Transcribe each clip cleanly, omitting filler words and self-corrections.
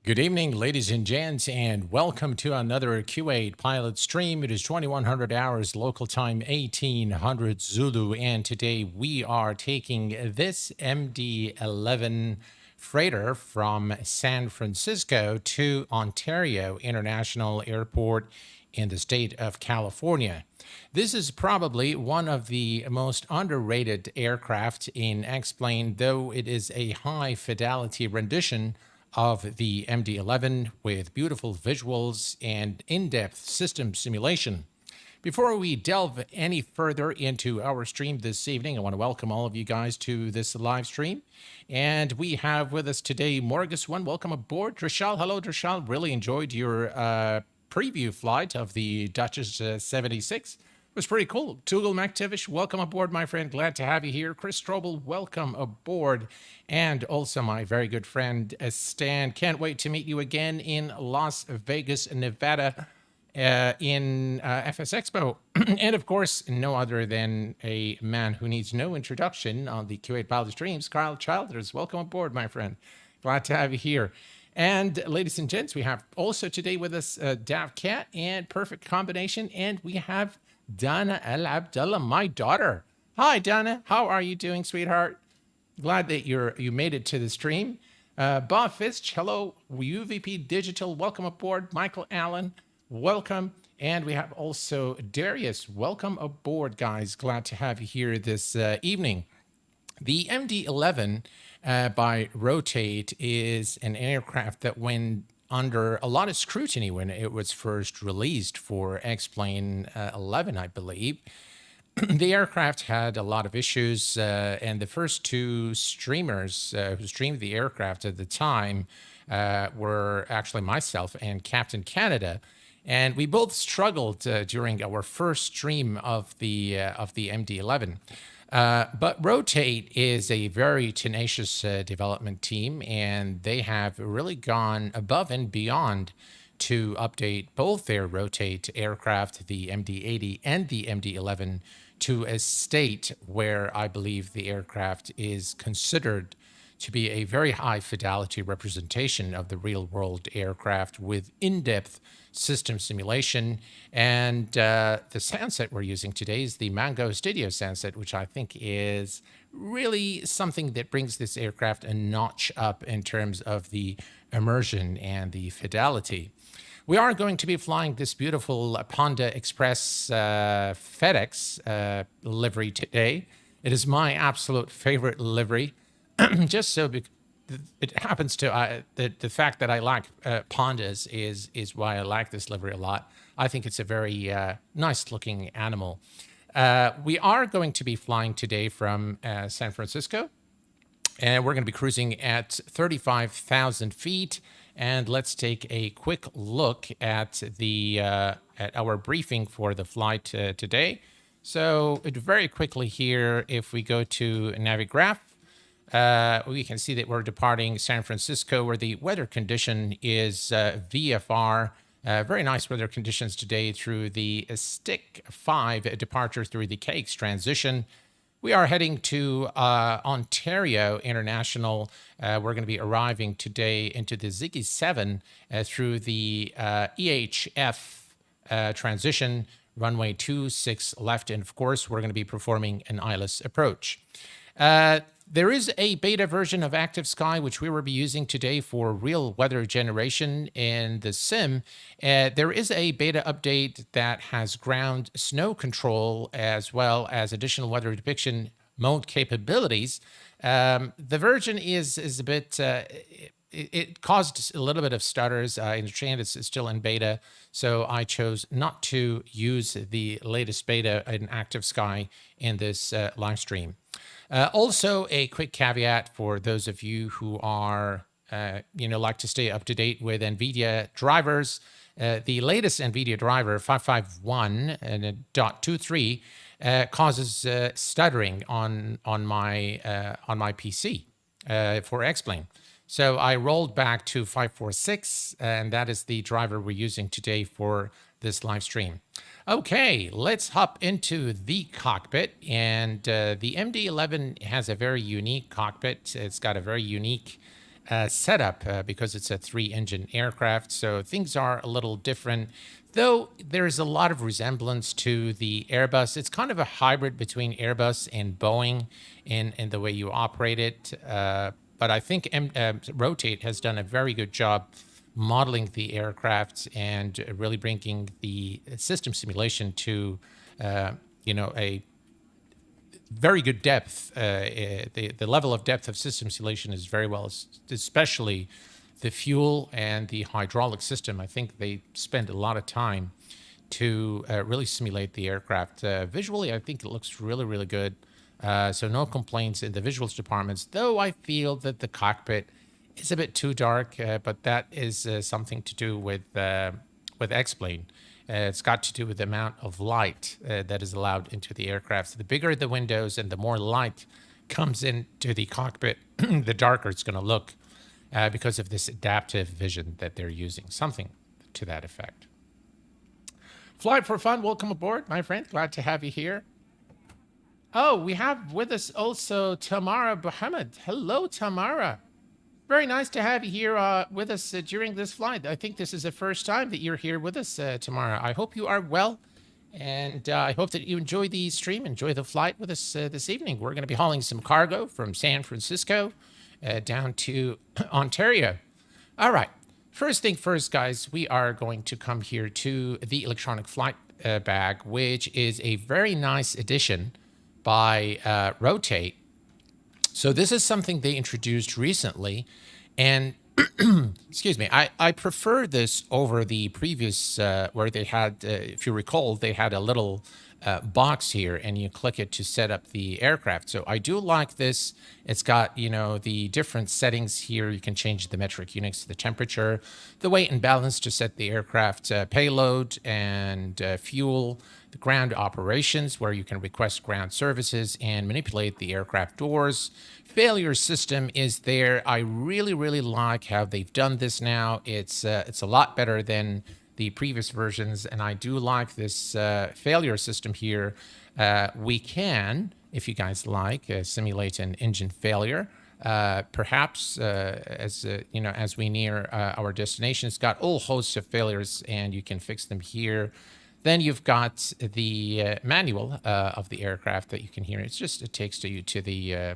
Good evening, ladies and gents, and welcome to another Q8 pilot stream. It is 2100 hours local time, 1800 Zulu, and today we are taking this MD-11 freighter from San Francisco to Ontario International Airport in the state of California. This is probably one of the most underrated aircraft in X-Plane, though it is a high fidelity rendition of the MD-11 with beautiful visuals and in-depth system simulation. Before we delve any further into our stream this evening, I want to welcome all of you guys to this live stream. And we have with us today Morgus One. Welcome aboard. Drishal, hello Drishal. Really enjoyed your preview flight of the Duchess 76. It was pretty cool. Tugel Maktivish, welcome aboard, my friend. Glad to have you here. Chris Strobel, welcome aboard. And also my very good friend, Stan. Can't wait to meet you again in Las Vegas, Nevada, in FS Expo. And of course, no other than a man who needs no introduction on the Q8 Pilot Streams, Carl Childers. Welcome aboard, my friend. Glad to have you here. And ladies and gents, we have also today with us Dav Cat and Perfect Combination. And we have Dana El Abdullah, my daughter. Hi, Dana. How are you doing, sweetheart? Glad that you made it to the stream. Bob Fisk, hello. UVP Digital, welcome aboard. Michael Allen, welcome. And we have also Darius. Welcome aboard, guys. Glad to have you here this evening. The MD-11 by Rotate is an aircraft that went under a lot of scrutiny when it was first released for X-Plane 11, I believe. The aircraft had a lot of issues, and the first two streamers who streamed the aircraft at the time were actually myself and Captain Canada. And we both struggled during our first stream of the MD-11. But Rotate is a very tenacious development team, and they have really gone above and beyond to update both their Rotate aircraft, the MD-80 and the MD-11, to a state where I believe the aircraft is considered to be a very high fidelity representation of the real world aircraft with in-depth system simulation. And the soundset we're using today is the Mango Studio soundset, which I think is really something that brings this aircraft a notch up in terms of the immersion and the fidelity. We are going to be flying this beautiful Panda Express FedEx livery today. It is my absolute favorite livery. Just so it happens to the fact that I like pandas is why I like this livery a lot. I think it's a very nice looking animal. We are going to be flying today from San Francisco, and we're going to be cruising at 35,000 feet. And let's take a quick look at the at our briefing for the flight today. So very quickly here, if we go to Navigraph, we can see that we're departing San Francisco, where the weather condition is VFR. Very nice weather conditions today through the Stick 5 departure through the Cakes transition. We are heading to Ontario International. We're going to be arriving today into the Ziggy 7 through the EHF transition, runway 26 left. And of course, we're going to be performing an ILS approach. There is a beta version of Active Sky, which we will be using today for real weather generation in the sim. There is a beta update that has ground snow control as well as additional weather depiction mode capabilities. The version is a bit... It caused a little bit of stutters in the train. It's still in beta, so I chose not to use the latest beta in Active Sky in this live stream. Also, a quick caveat for those of you who are, like to stay up to date with NVIDIA drivers. The latest NVIDIA driver, 551.23, causes stuttering on my PC for X-Plane. So I rolled back to 546, and that is the driver we're using today for this live stream. Okay, let's hop into the cockpit. And the MD-11 has a very unique cockpit. It's got a very unique setup because it's a 3-engine aircraft. So things are a little different, though there's a lot of resemblance to the Airbus. It's kind of a hybrid between Airbus and Boeing in the way you operate it. But I think Rotate has done a very good job modeling the aircraft and really bringing the system simulation to, a very good depth. The level of depth of system simulation is very well, especially the fuel and the hydraulic system. I think they spend a lot of time to really simulate the aircraft. Visually, I think it looks really, really good. So no complaints in the visuals departments, though I feel that the cockpit is a bit too dark, but that is something to do with X-Plane. It's got to do with the amount of light that is allowed into the aircraft. So the bigger the windows and the more light comes into the cockpit, the darker it's going to look because of this adaptive vision that they're using. Something to that effect. Flight for Fun, welcome aboard, my friend. Glad to have you here. Oh, we have with us also Tamara Mohammed. Hello, Tamara. Very nice to have you here with us during this flight. I think this is the first time that you're here with us tomorrow. I hope you are well, and I hope that you enjoy the stream, enjoy the flight with us this evening. We're going to be hauling some cargo from San Francisco down to Ontario. All right. First thing first, guys, we are going to come here to the electronic flight bag, which is a very nice addition by Rotate. So this is something they introduced recently, and excuse me, I prefer this over the previous where they had, if you recall, they had a little box here, and you click it to set up the aircraft. So I do like this. It's got, the different settings here. You can change the metric units, the temperature, the weight and balance to set the aircraft payload and fuel, the ground operations where you can request ground services and manipulate the aircraft doors. Failure system is there. I really, really like how they've done this now. It's a lot better than the previous versions, and I do like this failure system here. We can, if you guys like, simulate an engine failure. Perhaps as we near our destination, it's got all hosts of failures, and you can fix them here. Then you've got the manual of the aircraft that you can hear. It takes you to the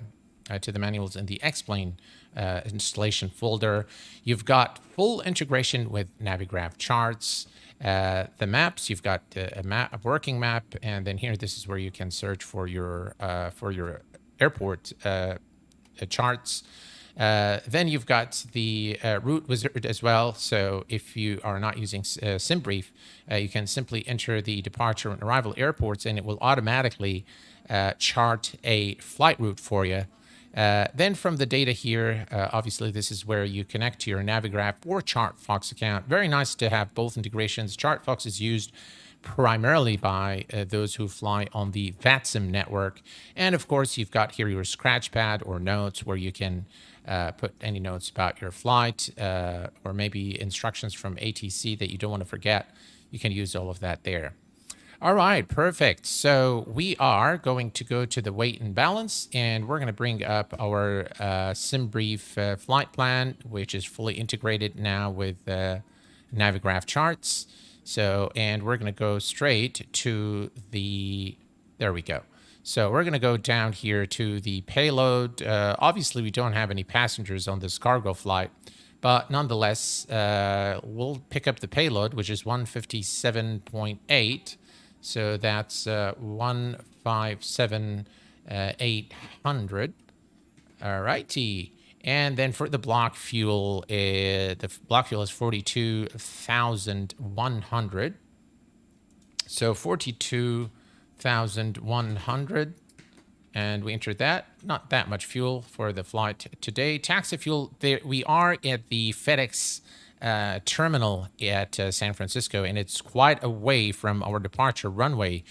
manuals in the X-Plane installation folder. You've got full integration with Navigraph charts. The maps, you've got a working map, and then here, this is where you can search for your airport charts. Then you've got the route wizard as well. So if you are not using SimBrief, you can simply enter the departure and arrival airports, and it will automatically chart a flight route for you. Then from the data here, obviously this is where you connect to your Navigraph or ChartFox account. Very nice to have both integrations. ChartFox is used primarily by those who fly on the VATSIM network. And of course, you've got here your scratch pad or notes where you can put any notes about your flight or maybe instructions from ATC that you don't want to forget. You can use all of that there. All right, perfect. So we are going to go to the weight and balance, and we're going to bring up our SimBrief flight plan, which is fully integrated now with Navigraph charts. So, and we're going to go straight to there we go. So we're going to go down here to the payload. Obviously, we don't have any passengers on this cargo flight, but nonetheless, we'll pick up the payload, which is 157.8. So that's 157,800. All righty. And then for the block fuel, the block fuel is 42,100. So 42,100. And we entered that. Not that much fuel for the flight today. Taxi fuel, we are at the FedEx terminal at San Francisco, and it's quite away from our departure runway,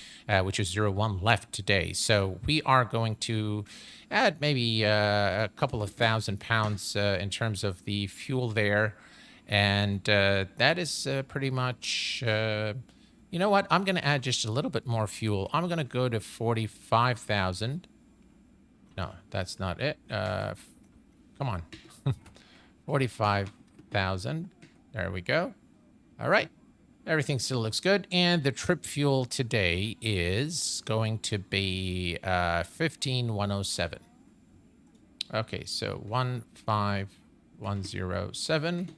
which is 01 left today. So we are going to add maybe a couple of £1,000 in terms of the fuel there. And that is pretty much, you know what? I'm going to add just a little bit more fuel. I'm going to go to 45,000. No, that's not it. Come on. 45,000. There we go. All right. Everything still looks good. And the trip fuel today is going to be 15,107. Okay, so 15,107.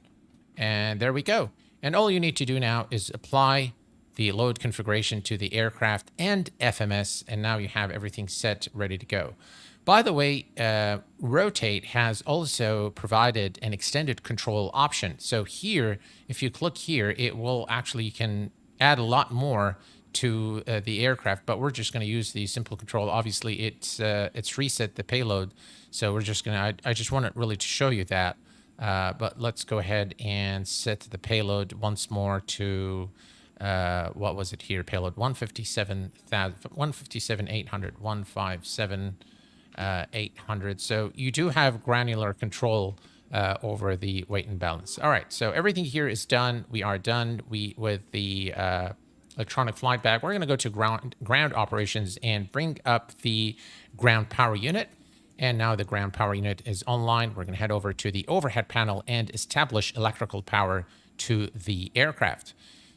And there we go. And all you need to do now is apply the load configuration to the aircraft and FMS. And now you have everything set, ready to go. By the way, Rotate has also provided an extended control option. So here, if you click here, it will actually, you can add a lot more to the aircraft, but we're just going to use the simple control. Obviously, it's reset the payload. So we're just going to, I just wanted really to show you that. But let's go ahead and set the payload once more to, what was it here? Payload 157,800, 157,800. So you do have granular control over the weight and balance. All right, so everything here is done. We are done with the electronic flight bag. We're going to go to ground operations and bring up the ground power unit. And now the ground power unit is online. We're going to head over to the overhead panel and establish electrical power to the aircraft.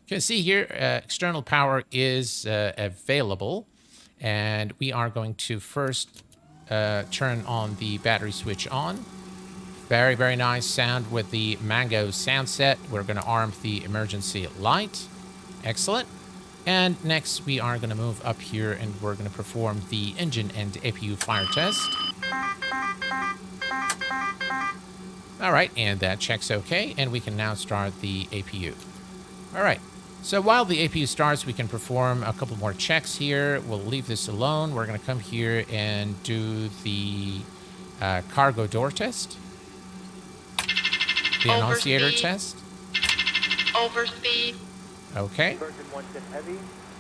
You can see here, external power is available. And we are going to first turn on the battery switch on. Very, very nice sound with the Mango sound set. We're going to arm the emergency light. Excellent. And next we are going to move up here and we're going to perform the engine and APU fire test. All right, and that checks okay, and we can now start the APU. All right, so while the APU starts, we can perform a couple more checks here. We'll leave this alone. We're going to come here and do the cargo door test, the annunciator test. Overspeed. Okay.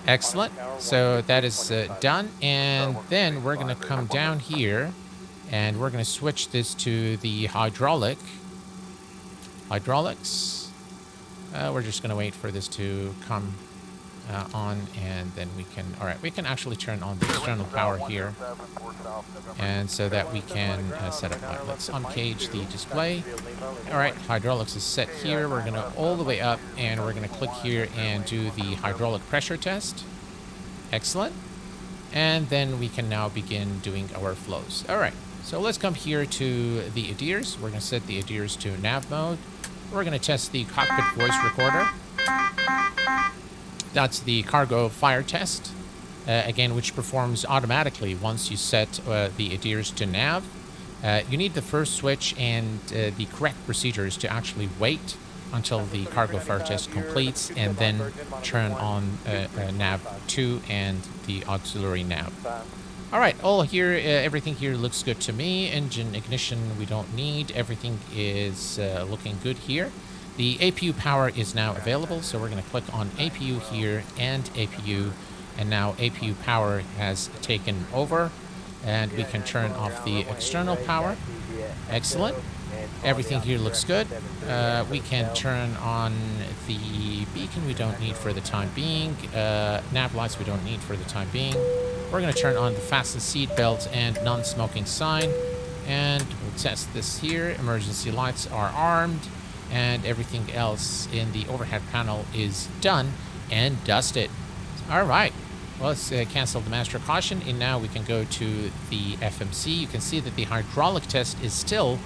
Excellent. So that is done, and then we're going to come down here. And we're going to switch this to the hydraulics. We're just going to wait for this to come on, and then we can, all right, we can actually turn on the external power here. And so that we can set up that. Let's uncage the display. All right, hydraulics is set here. We're going to all the way up, and we're going to click here and do the hydraulic pressure test. Excellent. And then we can now begin doing our flows. All right. So let's come here to the ADDONS. We're going to set the ADDONS to nav mode. We're going to test the cockpit voice recorder. That's the cargo fire test, again, which performs automatically once you set the ADDONS to nav. You need the first switch and the correct procedures to actually wait until the cargo fire test completes and then turn on nav 2 and the auxiliary nav. All right, all here, everything here looks good to me. Engine ignition, we don't need. Everything is looking good here. The APU power is now available, so we're going to click on APU here and APU, and now APU power has taken over, and we can turn off the external power. Excellent. Everything here looks good. We can turn on the beacon we don't need for the time being. Nav lights we don't need for the time being. We're going to turn on the fasten seat belt and non-smoking sign. And we'll test this here. Emergency lights are armed. And everything else in the overhead panel is done and dusted. All right. Well, let's cancel the master caution. And now we can go to the FMC. You can see that the hydraulic test is still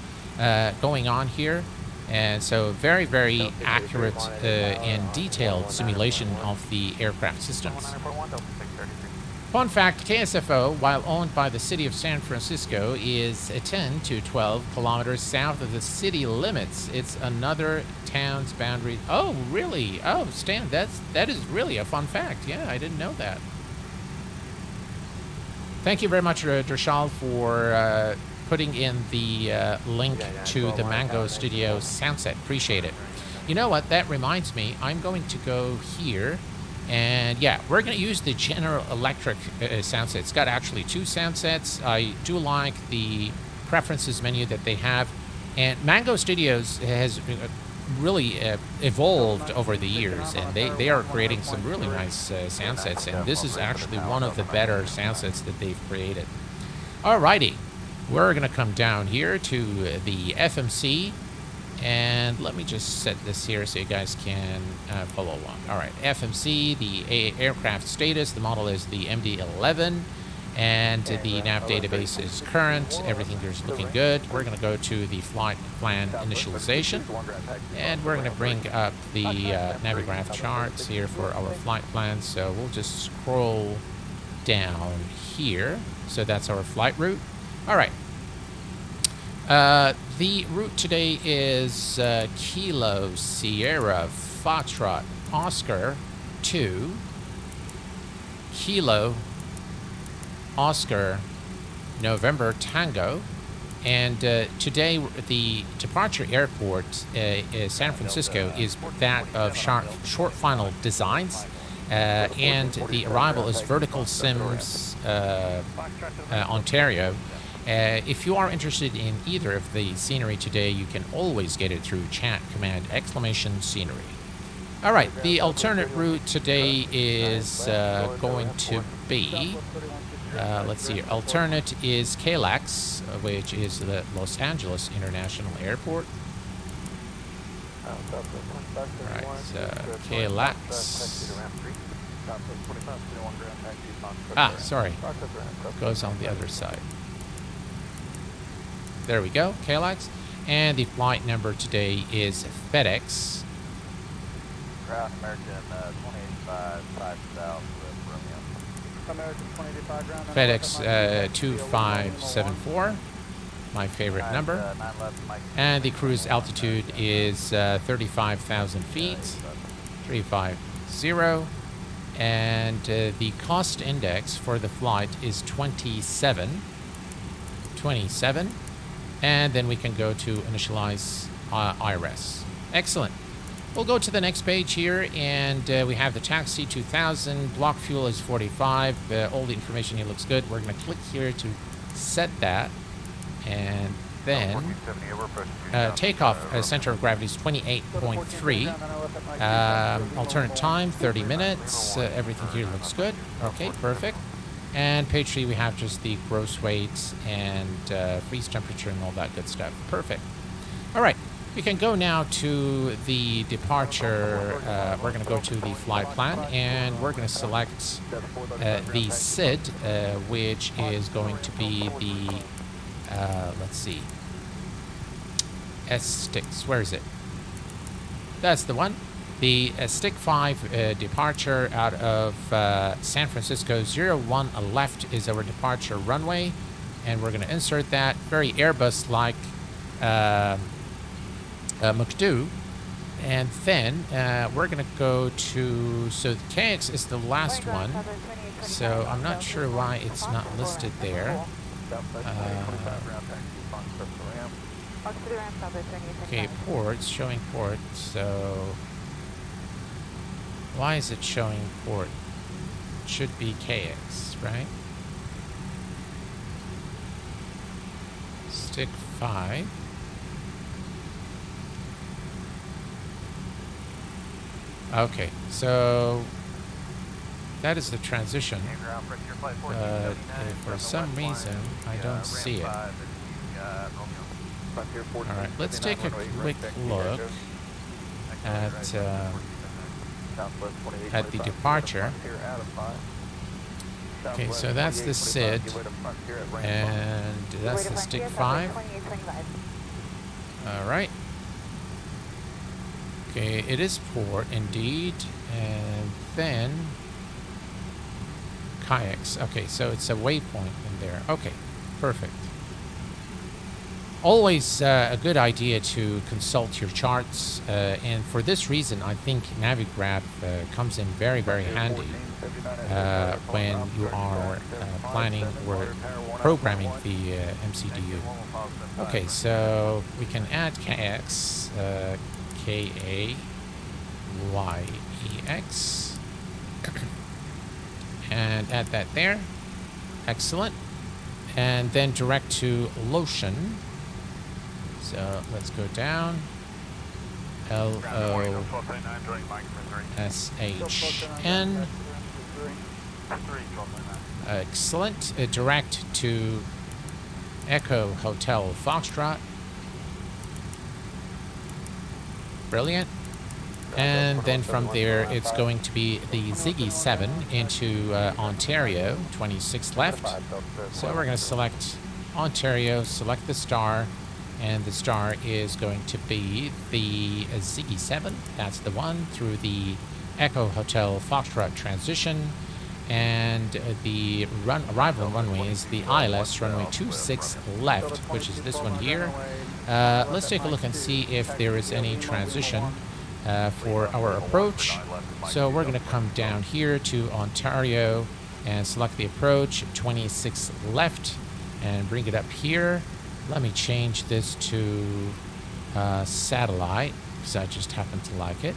going on here. And so very, very accurate and detailed simulation of the aircraft systems. Fun fact, KSFO, while owned by the city of San Francisco, is 10 to 12 kilometers south of the city limits. It's another town's boundary. Oh, really? Oh, Stan, that is really a fun fact. Yeah, I didn't know that. Thank you very much, Dershal, for putting in the link to the Mango Studio soundset. Appreciate it. You know what? That reminds me. I'm going to go here. And yeah, we're going to use the General Electric sound set. It's got actually 2 sound sets. I do like the preferences menu that they have. And Mango Studios has really evolved over the years. And they are creating some really nice sound sets. And this is actually one of the better sound sets that they've created. Alrighty, we're going to come down here to the FMC. And let me just set this here so you guys can follow along. All right, FMC, the aircraft status, the model is the MD-11, and the nav database is current. Everything is looking good. We're going to go to the flight plan initialization, and we're going to bring up the Navigraph charts here for our flight plans. So we'll just scroll down here. So that's our flight route. All right. The route today is Kilo Sierra Foxtrot Oscar 2 Kilo Oscar November Tango, and today the departure airport is San Francisco is that of Short Final Designs, and the arrival is Vertical Sims Ontario. If you are interested in either of the scenery today, you can always get it through chat command !scenery. All right, the alternate route today is going to be, let's see, alternate is KLAX, which is the Los Angeles International Airport. All right, KLAX. Ah, sorry, goes on the other side. There we go, KLAX. And the flight number today is FedEx. American 2085, 5 south with Romeo. American 2085 FedEx 2574, my favorite number. And the cruise altitude is 35,000 feet, 350. And the cost index for the flight is 27. And then we can go to initialize IRS. Excellent. We'll go to the next page here, and we have the taxi 2000, block fuel is 45, all the information here looks good. We're going to click here to set that, and then takeoff center of gravity is 28.3, alternate time 30 minutes, everything here looks good. Okay, perfect. And page 3, we have just the gross weights and freeze temperature and all that good stuff. Perfect. All right, we can go now to the departure. We're going to go to the flight plan, and we're going to select the SID, which is going to be the, let's see, S6. Where is it? That's the one. The Stick 5 departure out of San Francisco 01 left is our departure runway, and we're going to insert that very Airbus-like McDo, and then we're going to go to, so the KX is the last one, so I'm not sure why it's not listed there. Okay, ports, showing port, so why is it showing port? It should be KX, right? Stick 5. Okay, so that is the transition. For some reason, I don't see it. Alright, let's take a quick look at the departure. Okay, so that's the SID, and that's the Stick 5. Alright. Okay, it is port indeed, and then kayaks. Okay, so it's a waypoint in there. Okay, perfect. Always a good idea to consult your charts, and for this reason, I think Navigraph comes in very, very handy when you are planning or programming the MCDU. Okay, so we can add KX, KAYEX, and add that there. Excellent. And then direct to Lotion. So let's go down. LOSHN. Excellent. Direct to Echo Hotel Foxtrot. Brilliant. And then from there, it's going to be the Ziggy 7 into Ontario, 26 left. So we're going to select Ontario, select the star, and the star is going to be the Ziggy 7. That's the one, through the Echo Hotel Foxtrot transition. And the arrival runway is the ILS runway 26 left, which is this one here. Let's take a look and see if there is any transition for our approach. So we're going to come down here to Ontario and select the approach 26 left and bring it up here. Let me change this to satellite because I just happen to like it.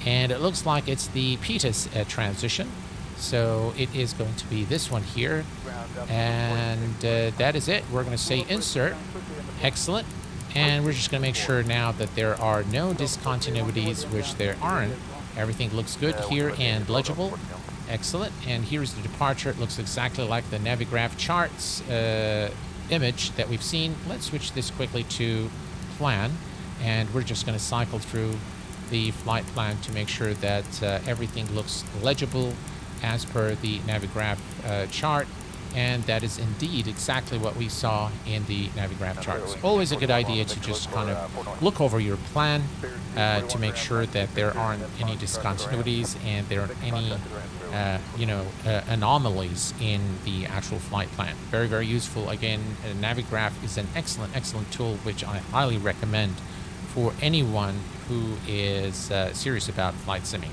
And it looks like it's the PETUS transition. So it is going to be this one here. And that is it. We're going to say insert. Excellent. And we're just going to make sure now that there are no discontinuities, which there aren't. Everything looks good here and legible. Excellent. And here's the departure. It looks exactly like the Navigraph charts image that we've seen. Let's switch this quickly to plan. And we're just going to cycle through the flight plan to make sure that everything looks legible as per the Navigraph chart. And that is indeed exactly what we saw in the Navigraph charts. Always a good idea to just kind of look over your plan to make sure that there aren't any discontinuities and there aren't any, anomalies in the actual flight plan. Very, very useful. Again, Navigraph is an excellent, excellent tool, which I highly recommend for anyone who is serious about flight simming.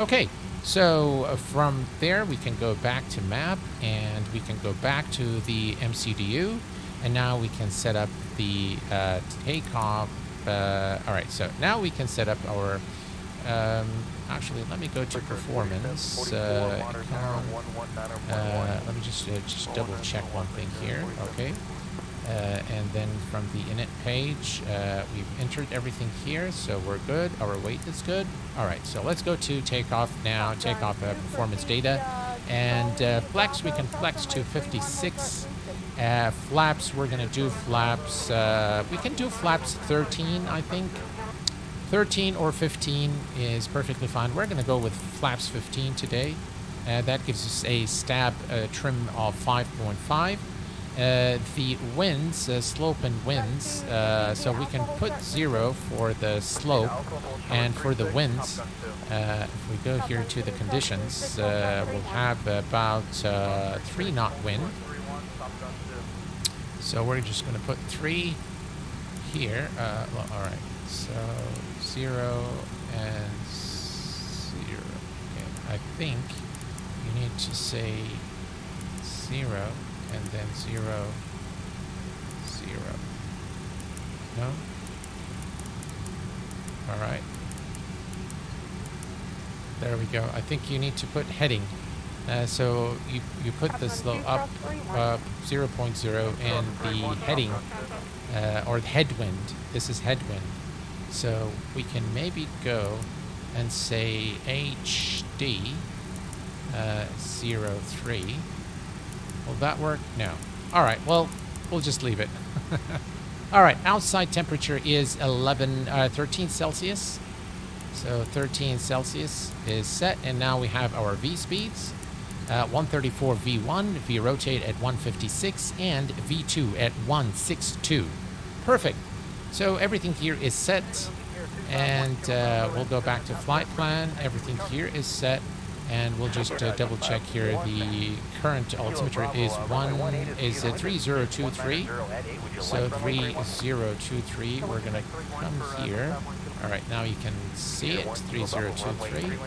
Okay. So from there, we can go back to map and we can go back to the MCDU. And now we can set up the takeoff. All right, so now we can set up our, actually, let me go to performance. Let me just double check one thing here. Okay. And then from the init page, we've entered everything here, so we're good. Our weight is good. All right, so let's go to takeoff now, takeoff performance data. And flex, we can flex to 56. Flaps, we're going to do flaps. We can do flaps 13, I think. 13 or 15 is perfectly fine. We're going to go with flaps 15 today. That gives us a stab trim of 5.5. The winds, slope and winds, so we can put 0 for the slope, and for the winds, if we go here to the conditions, we'll have about 3 knot wind. So we're just going to put 3 here. Well, all right, so 0 and 0. Okay, I think you need to say 0. And then 0, 0. No? All right. There we go. I think you need to put heading. So you put the slope up 0.0 and the heading, or the headwind. This is headwind. So we can maybe go and say HD 03. Will that work? No. All right, well, we'll just leave it. All right, outside temperature is 13 Celsius. So 13 Celsius is set, and now we have our V speeds. 134 V1, V rotate at 156, and V2 at 162. Perfect. So everything here is set, and we'll go back to flight plan. Everything here is set. And we'll just double check here. The current altimeter is 3023. So 3023. We're gonna come here. All right, now you can see it. 3023.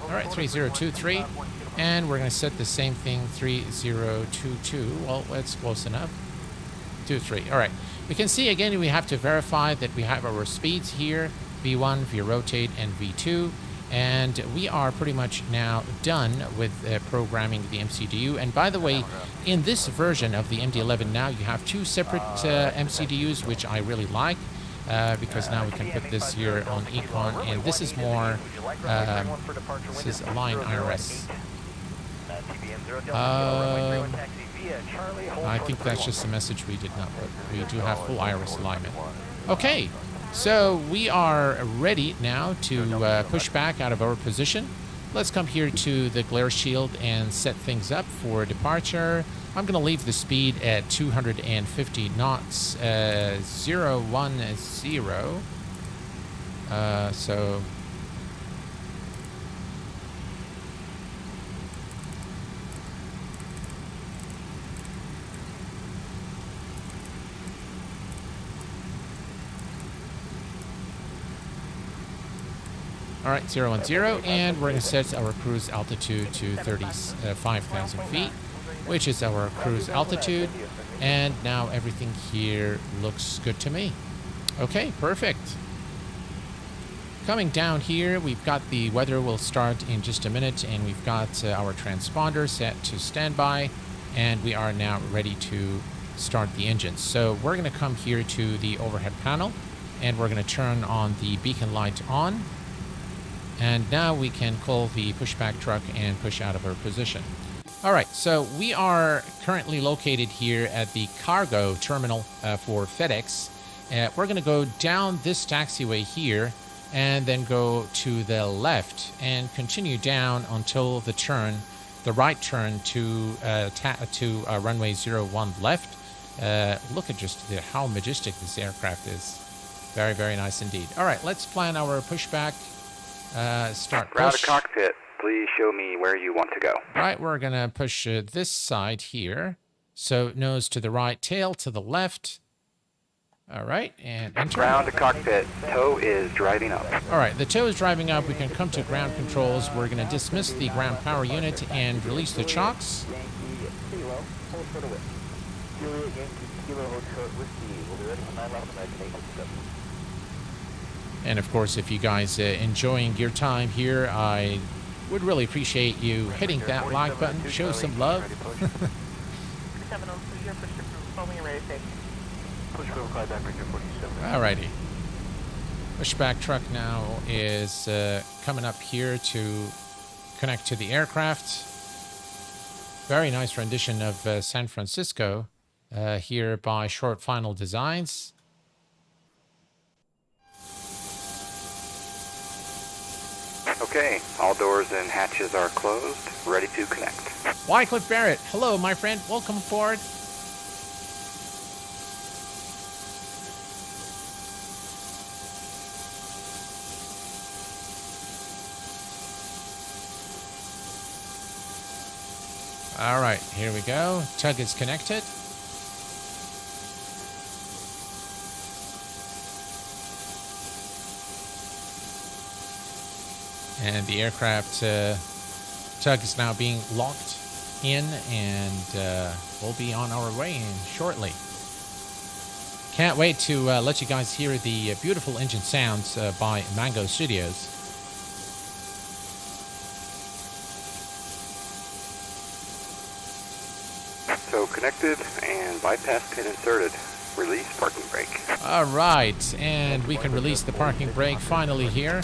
All right, 3023. And we're gonna set the same thing. 3022. Well, that's close enough. 23. All right. We can see again we have to verify that we have our speeds here, V1, V rotate, and V2, and we are pretty much now done with programming the MCDU. And by the way, in this version of the MD-11 now you have 2 separate MCDUs, which I really like, because now we can put this here on Econ, and this is more, this is Align IRS. I think that's just a message we did not put. We do have full iris alignment. Okay, so we are ready now to push back out of our position. Let's come here to the glare shield and set things up for departure. I'm going to leave the speed at 250 knots, 010. So all right, 010, and we're going to set our cruise altitude to 35,000 feet, which is our cruise altitude. And now everything here looks good to me. Okay, perfect. Coming down here, we've got the weather will start in just a minute, and we've got our transponder set to standby, and we are now ready to start the engines. So we're going to come here to the overhead panel, and we're going to turn on the beacon light on. And now we can call the pushback truck and push out of our position. All right, so we are currently located here at the cargo terminal for FedEx. We're going to go down this taxiway here and then go to the left and continue down until the right turn to runway 01 left. Look at just how majestic this aircraft is. Very, very nice indeed. All right, let's plan our pushback. Start push. Route to cockpit. Please show me where you want to go. Right, we're going to push this side here. So nose to the right, tail to the left. All right, and enter. Ground to cockpit. Tow is driving up. All right, the tow is driving up. We can come to ground controls. We're going to dismiss the ground power unit and release the chocks. And of course, if you guys enjoying your time here, I would really appreciate you hitting that like button. Show some love. Alrighty. Pushback truck now is coming up here to connect to the aircraft. Very nice rendition of San Francisco here by Short Final Designs. Okay, all doors and hatches are closed, ready to connect. Wycliffe Barrett, hello my friend, welcome aboard. All right, here we go. Tug is connected. And the aircraft tug is now being locked in, and we'll be on our way in shortly. Can't wait to let you guys hear the beautiful engine sounds by Mango Studios. So connected and bypass pin inserted. Release parking brake. All right, and we can release the parking brake finally here.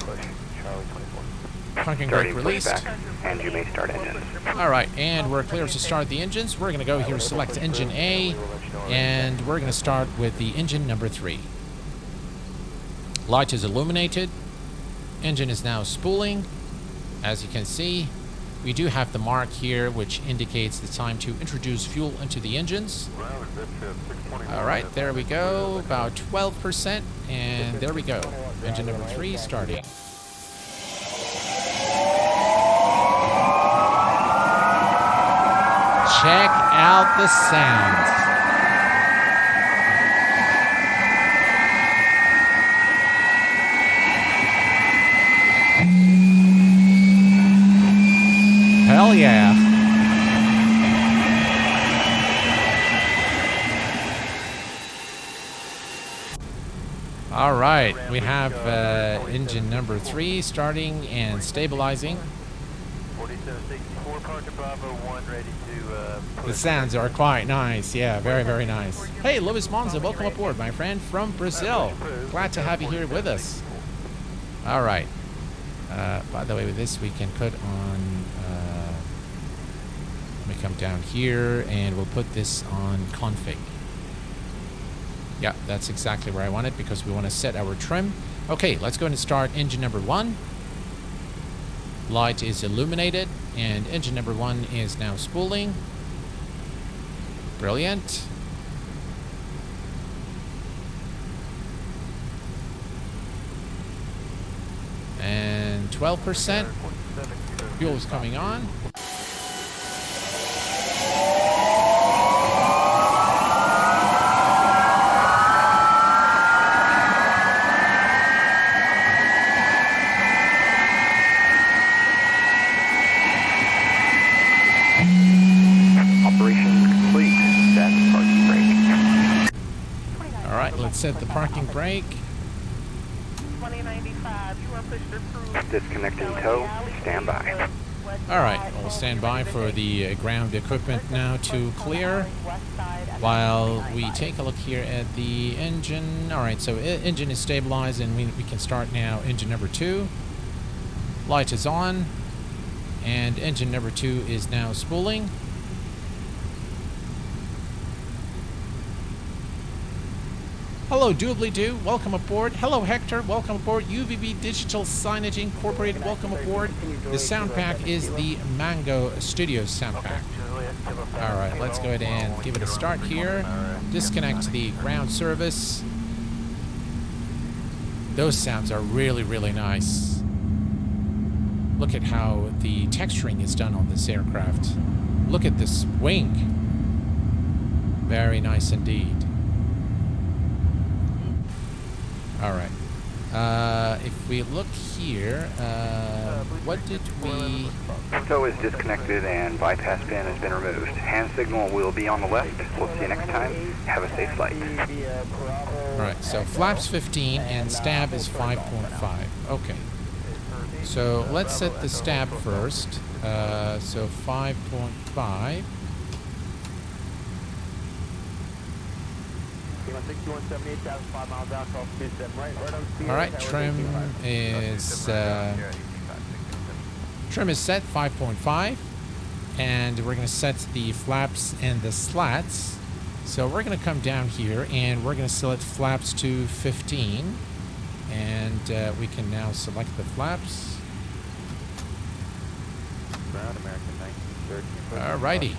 Parking brake released. And you may start engines. All right, and we're clear to start the engines. We're going to go here, select engine A, and we're going to start with the engine number 3. Light is illuminated. Engine is now spooling. As you can see, we do have the mark here, which indicates the time to introduce fuel into the engines. All right, there we go, about 12%, and there we go. Engine number 3 starting. Check out the sound. Hell yeah. All right, we have engine number 3 starting and stabilizing. 4764, Parker Bravo 1, ready to The sounds are quite nice. Yeah, very, very nice. Hey, Luis Monza, welcome aboard, my friend, from Brazil. Glad to have you here with us. All right. By the way, with this, we can put on Let me come down here and we'll put this on config. Yeah, that's exactly where I want it because we want to set our trim. Okay, let's go ahead and start engine number 1. Light is illuminated and engine number 1 is now spooling. Brilliant. And 12%. Fuel is coming on. Let's set the parking brake. 2095, you are pushed through. Disconnecting tow. Stand by. All right, we'll stand by for the ground equipment now to clear while we take a look here at the engine. All right, so engine is stabilized and we can start now engine number 2. Light is on and engine number 2 is now spooling. Hello, Doobly-Doo. Welcome aboard. Hello, Hector. Welcome aboard. UVB Digital Signage Incorporated. Welcome aboard. The sound pack is the Mango Studios sound pack. All right, let's go ahead and give it a start here. Disconnect the ground service. Those sounds are really, really nice. Look at how the texturing is done on this aircraft. Look at this wing. Very nice indeed. All right. If we look here, what did we... Tow is disconnected and bypass pin has been removed. Hand signal will be on the left. We'll see you next time. Have a safe flight. All right, so flaps 15 and stab is 5.5. Okay. So let's set the stab first. So 5.5. All right, trim is set 5.5, and we're going to set the flaps and the slats. So we're going to come down here and we're going to select flaps to 15, and we can now select the flaps. All righty.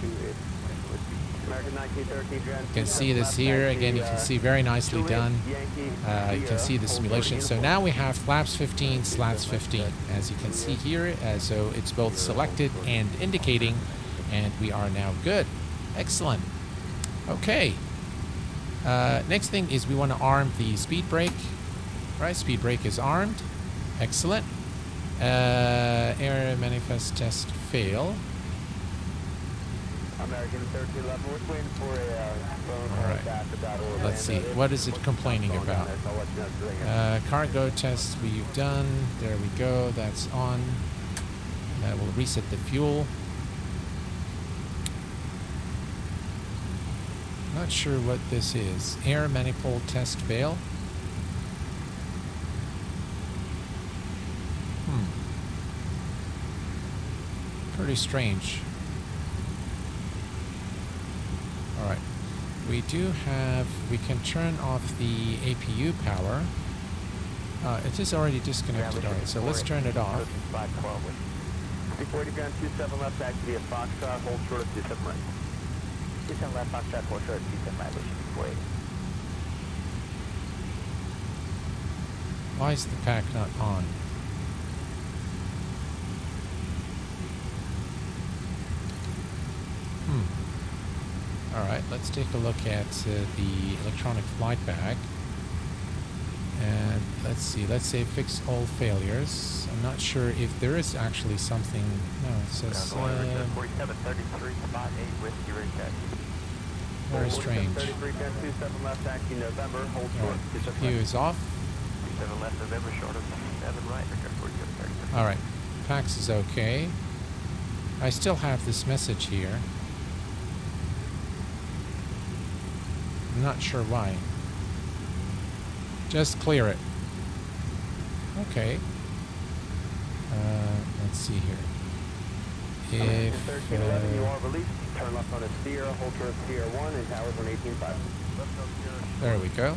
You can see this here. Again, you can see very nicely done. You can see the simulation. So now we have flaps 15, slats 15. As you can see here, so it's both selected and indicating, and we are now good. Excellent. Okay. Next thing is we want to arm the speed brake. Right, speed brake is armed. Excellent. Air manifest test fail. American 1311, we're waiting for a all right. Let's see. What is it complaining about? Cargo test we've done. There we go. That's on. We'll reset the fuel. Not sure what this is. Air manifold test fail. Pretty strange. All right, we can turn off the APU power. It is already disconnected. All right, so let's turn it off. 40 ground 27 left, back to be a Foxtrot, hold short of 27 right. 27 left, Foxtrot, hold short of 27 right, which is 48. Why is the pack not on? All right, let's take a look at the electronic flight bag. And let's see, let's say fix all failures. I'm not sure if there is actually something. No, it says 4733 spot 8 whiskey reset. Very strange. 33 27 left, taxi November, hold short. CPU is off. 27 left November, short of 7 right, return 47. All right, PAX is okay. I still have this message here. I'm not sure why. Just clear it. Okay. Let's see here. If 1311, you are released. Turn left on a Sierra, hold short of Sierra 1 and towers on 18.5. there we go.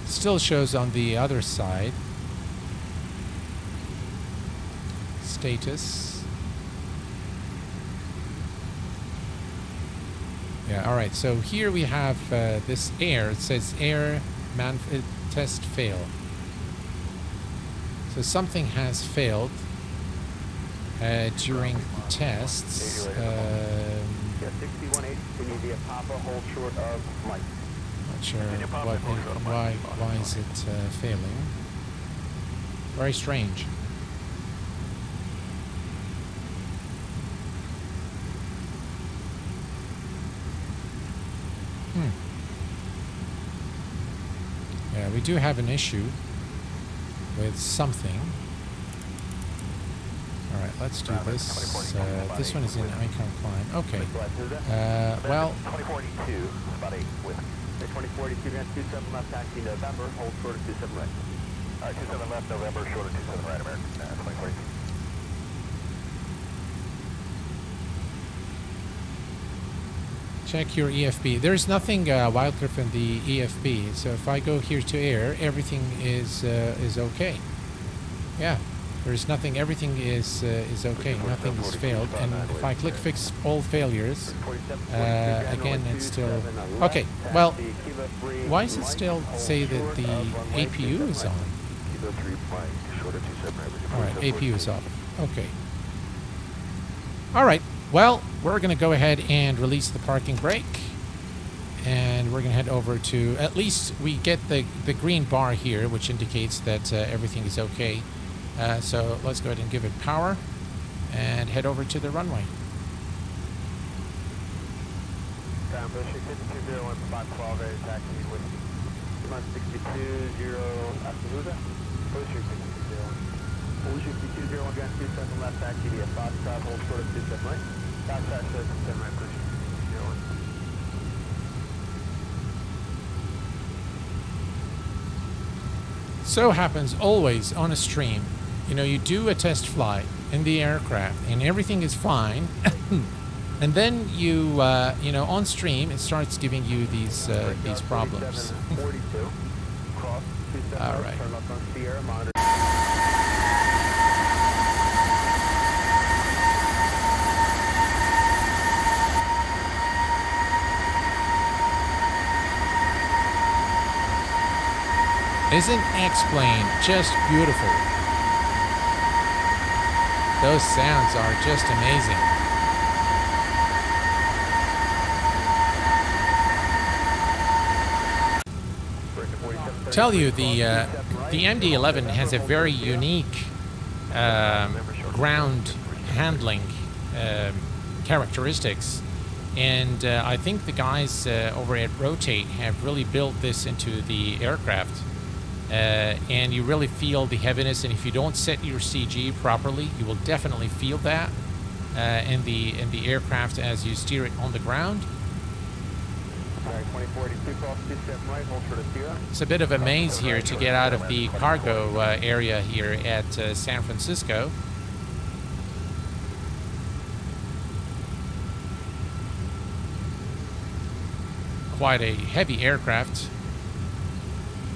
Still shows on the other side. Status. Yeah, all right. So here we have this air. It says air test fail. So something has failed during the tests. 6180, we need the Papa, hold short of Mike. Not sure why is it failing. Very strange. Yeah, we do have an issue with something. All right, let's do this. This one is in icon climb. Okay. Well, 2042, about 8 with. 2042, against 27 left, taxi November, hold short of 27 right. 27 left, November, short of 27 right, American, 2042. check your EFB. There's nothing Wildcliff in the EFB, so if I go here to air, everything is okay. Yeah, there's nothing. Everything is okay. Nothing is failed. And if I click fix all failures, again it's still okay. Well, why does it still say that the APU is on? All right, APU is off. Okay. All right. Well, we're going to go ahead and release the parking brake, and we're going to head over to, at least we get the green bar here, which indicates that everything is okay. So let's go ahead and give it power and head over to the runway. Taxi with 62-0 Absoluta. Hold 62-0 against 27 left, taxi via Foxtrot, hold short of 27 right. Foxtrot shows 27 right, push 62-0. So happens always on a stream. You know, you do a test flight in the aircraft and everything is fine. And then you know, on stream, it starts giving you these problems. All right. Isn't X-Plane just beautiful? Those sounds are just amazing. Tell you, the MD-11 has a very unique ground handling characteristics, and I think the guys over at Rotate have really built this into the aircraft. And you really feel the heaviness, and if you don't set your CG properly, you will definitely feel that in the aircraft as you steer it on the ground. It's a bit of a maze here to get out of the cargo area here at San Francisco. Quite a heavy aircraft.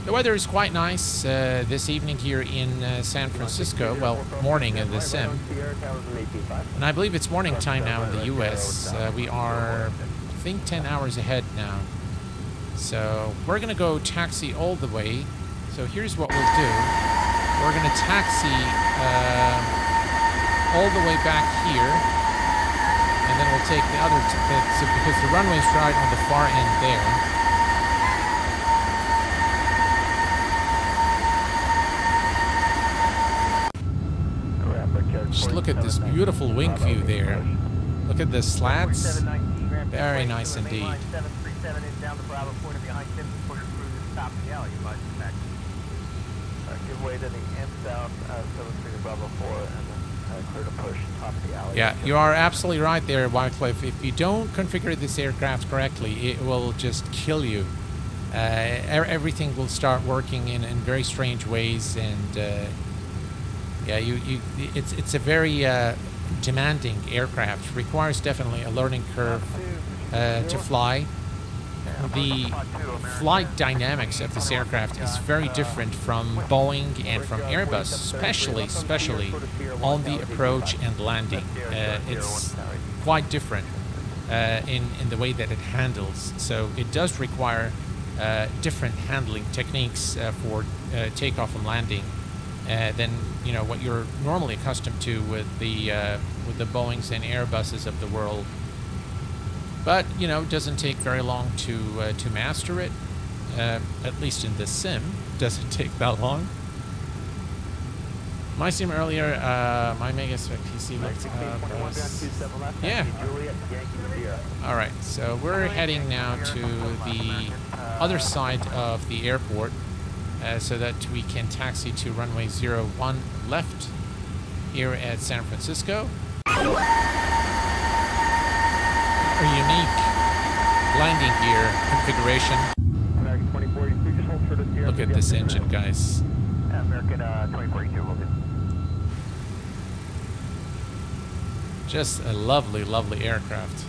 The weather is quite nice this evening here in San Francisco. Well, morning in the sim. And I believe it's morning time now in the US. We are, I think, 10 hours ahead now. So we're going to go taxi all the way. So here's what we'll do. We're going to taxi all the way back here. And then we'll take the other, because the runway's right on the far end there. Just look at this beautiful wing view there. Look at the slats. Very nice indeed. Yeah, you are absolutely right there, Wycliffe. If you don't configure this aircraft correctly, it will just kill you. everything will start working in very strange ways, and yeah, it's a very demanding aircraft. Requires definitely a learning curve to fly. The flight dynamics of this aircraft is very different from Boeing and from Airbus, especially on the approach and landing. It's quite different in the way that it handles. So it does require different handling techniques for takeoff and landing than what you're normally accustomed to with the Boeings and Airbuses of the world. But it doesn't take very long to master it. At least in the sim, doesn't take that long. My sim earlier, my Megaspec PC looked yeah. All right, so we're heading now to the other side of the airport, so that we can taxi to runway 01 left here at San Francisco. A unique landing gear configuration. Look at this engine, guys. American 2042, will do. Just a lovely, lovely aircraft.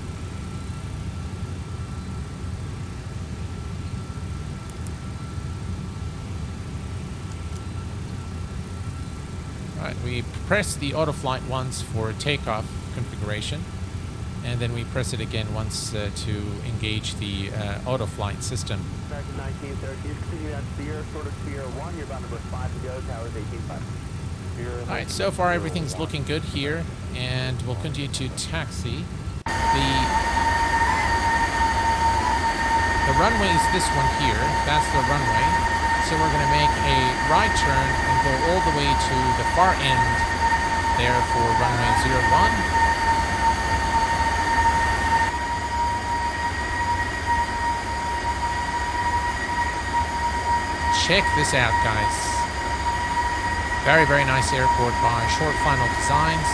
All right, we press the auto flight once for takeoff configuration, and then we press it again once to engage the auto flight system. American 1930, continue on Sierra, sort of Sierra 1, you're about number 5 to go, towers 18.5. Alright, so far everything's looking good here, and we'll continue to taxi. The runway is this one here, that's the runway. So we're going to make a right turn and go all the way to the far end there for runway 01. Check this out, guys. Very, very nice airport by Short Final Designs,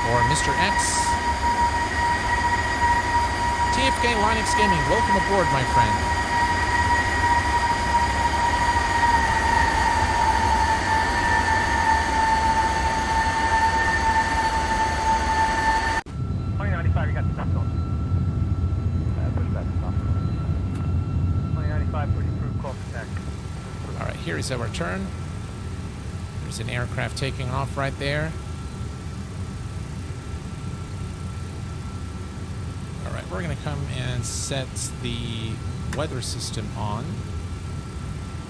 or Mr. X. TFK Linux Gaming, welcome aboard, my friend. You got the stuff going. Push back to stop. 2095, pretty approved, call for taxi. All right, here is our turn. There's an aircraft taking off right there. All right, we're going to come and set the weather system on.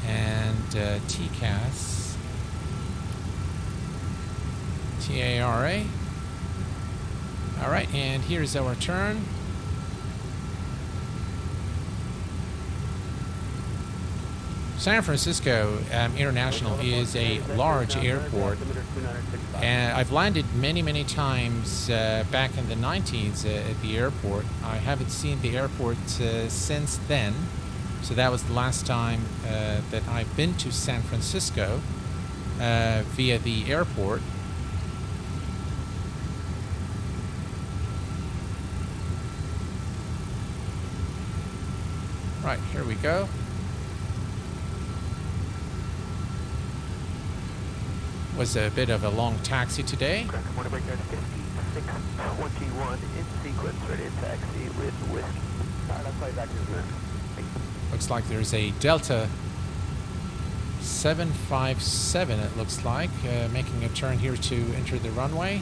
And TCAS. TARA. All right, and here's our turn. San Francisco International is a large airport, and I've landed many, many times back in the 90s at the airport. I haven't seen the airport since then, so that was the last time that I've been to San Francisco via the airport. Right, here we go. Was a bit of a long taxi today. Correct, morning breakdown 5621 in sequence, ready to taxi with whiskey. Alright, I'll play back in a minute. Looks like there's a Delta 757, it looks like, making a turn here to enter the runway.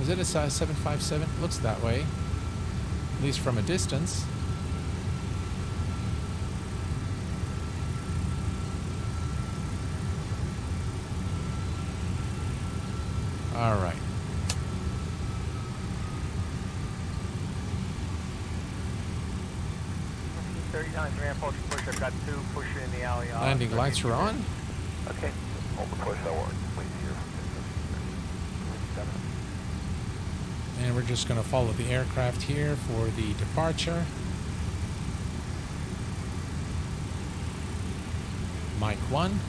Is it a size 757? Looks that way, at least from a distance. All right. Push. I've got 2 pushing in the alley. Landing lights are on. Okay, hold the push, that'll work. Please here. And we're just going to follow the aircraft here for the departure. Mike 1.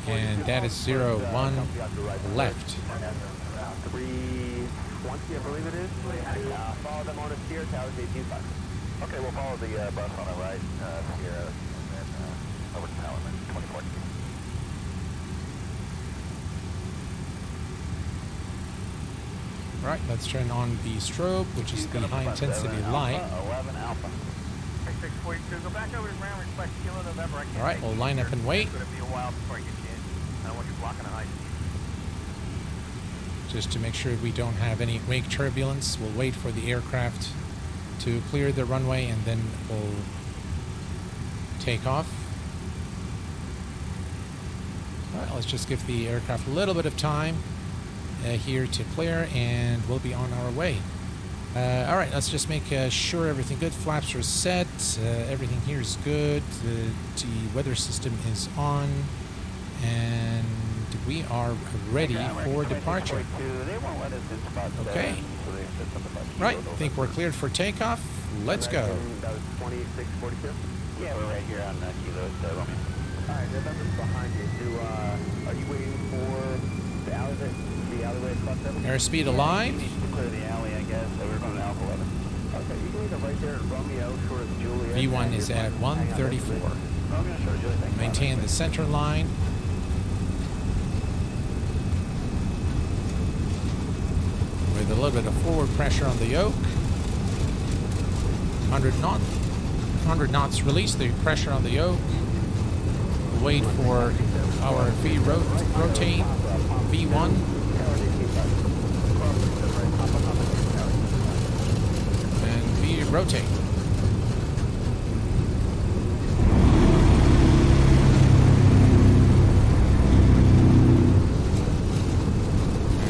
And that is 01 left. 3 I believe it is. Follow them on a steer, towers 18.5. Okay, we'll follow the bus on the right, Sierra, and then over to Palomar, 2014. All right, let's turn on the strobe, which is the high intensity light. 11 Alpha. 642, go back over to ground, request Kilo November. I can't All right, make we'll it line up here. and wait. It's going to be a while before I get you in. I don't want you blocking a high speed. Just to make sure we don't have any wake turbulence, we'll wait for the aircraft to clear the runway and then we'll take off. All right, let's just give the aircraft a little bit of time here to clear and we'll be on our way. All right, let's just make sure everything good. Flaps are set. Everything here is good. The weather system is on. And we are ready for departure. Okay. Right, think we're cleared for takeoff. Let's go. That was 2642? Yeah, we're right here on Kilo 7. Alright, November's behind you. Are you waiting for the alleyway across 7? Airspeed alive. You need to clear the alley, I guess. So we're going to Alpha 11. Okay, you can leave it right there at Romeo, short of Juliet. V1 is at 134. Romeo, short of Juliet. Maintain the center line. With a little bit of forward pressure on the yoke. 100 knots release the pressure on the yoke. We'll wait for our V rotate. V1. And V rotate.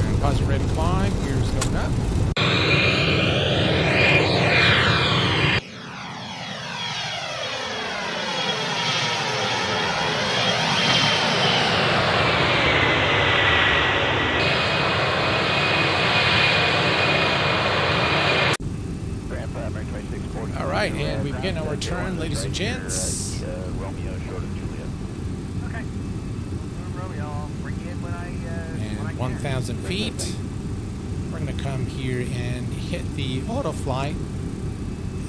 And positive rate of climb. Gears going up. All right, and we begin our turn, ladies and gents. Romeo, short of Juliet. Okay. Romeo, I'll bring you in when I And 1,000 feet. We're going to come here and hit the auto flight.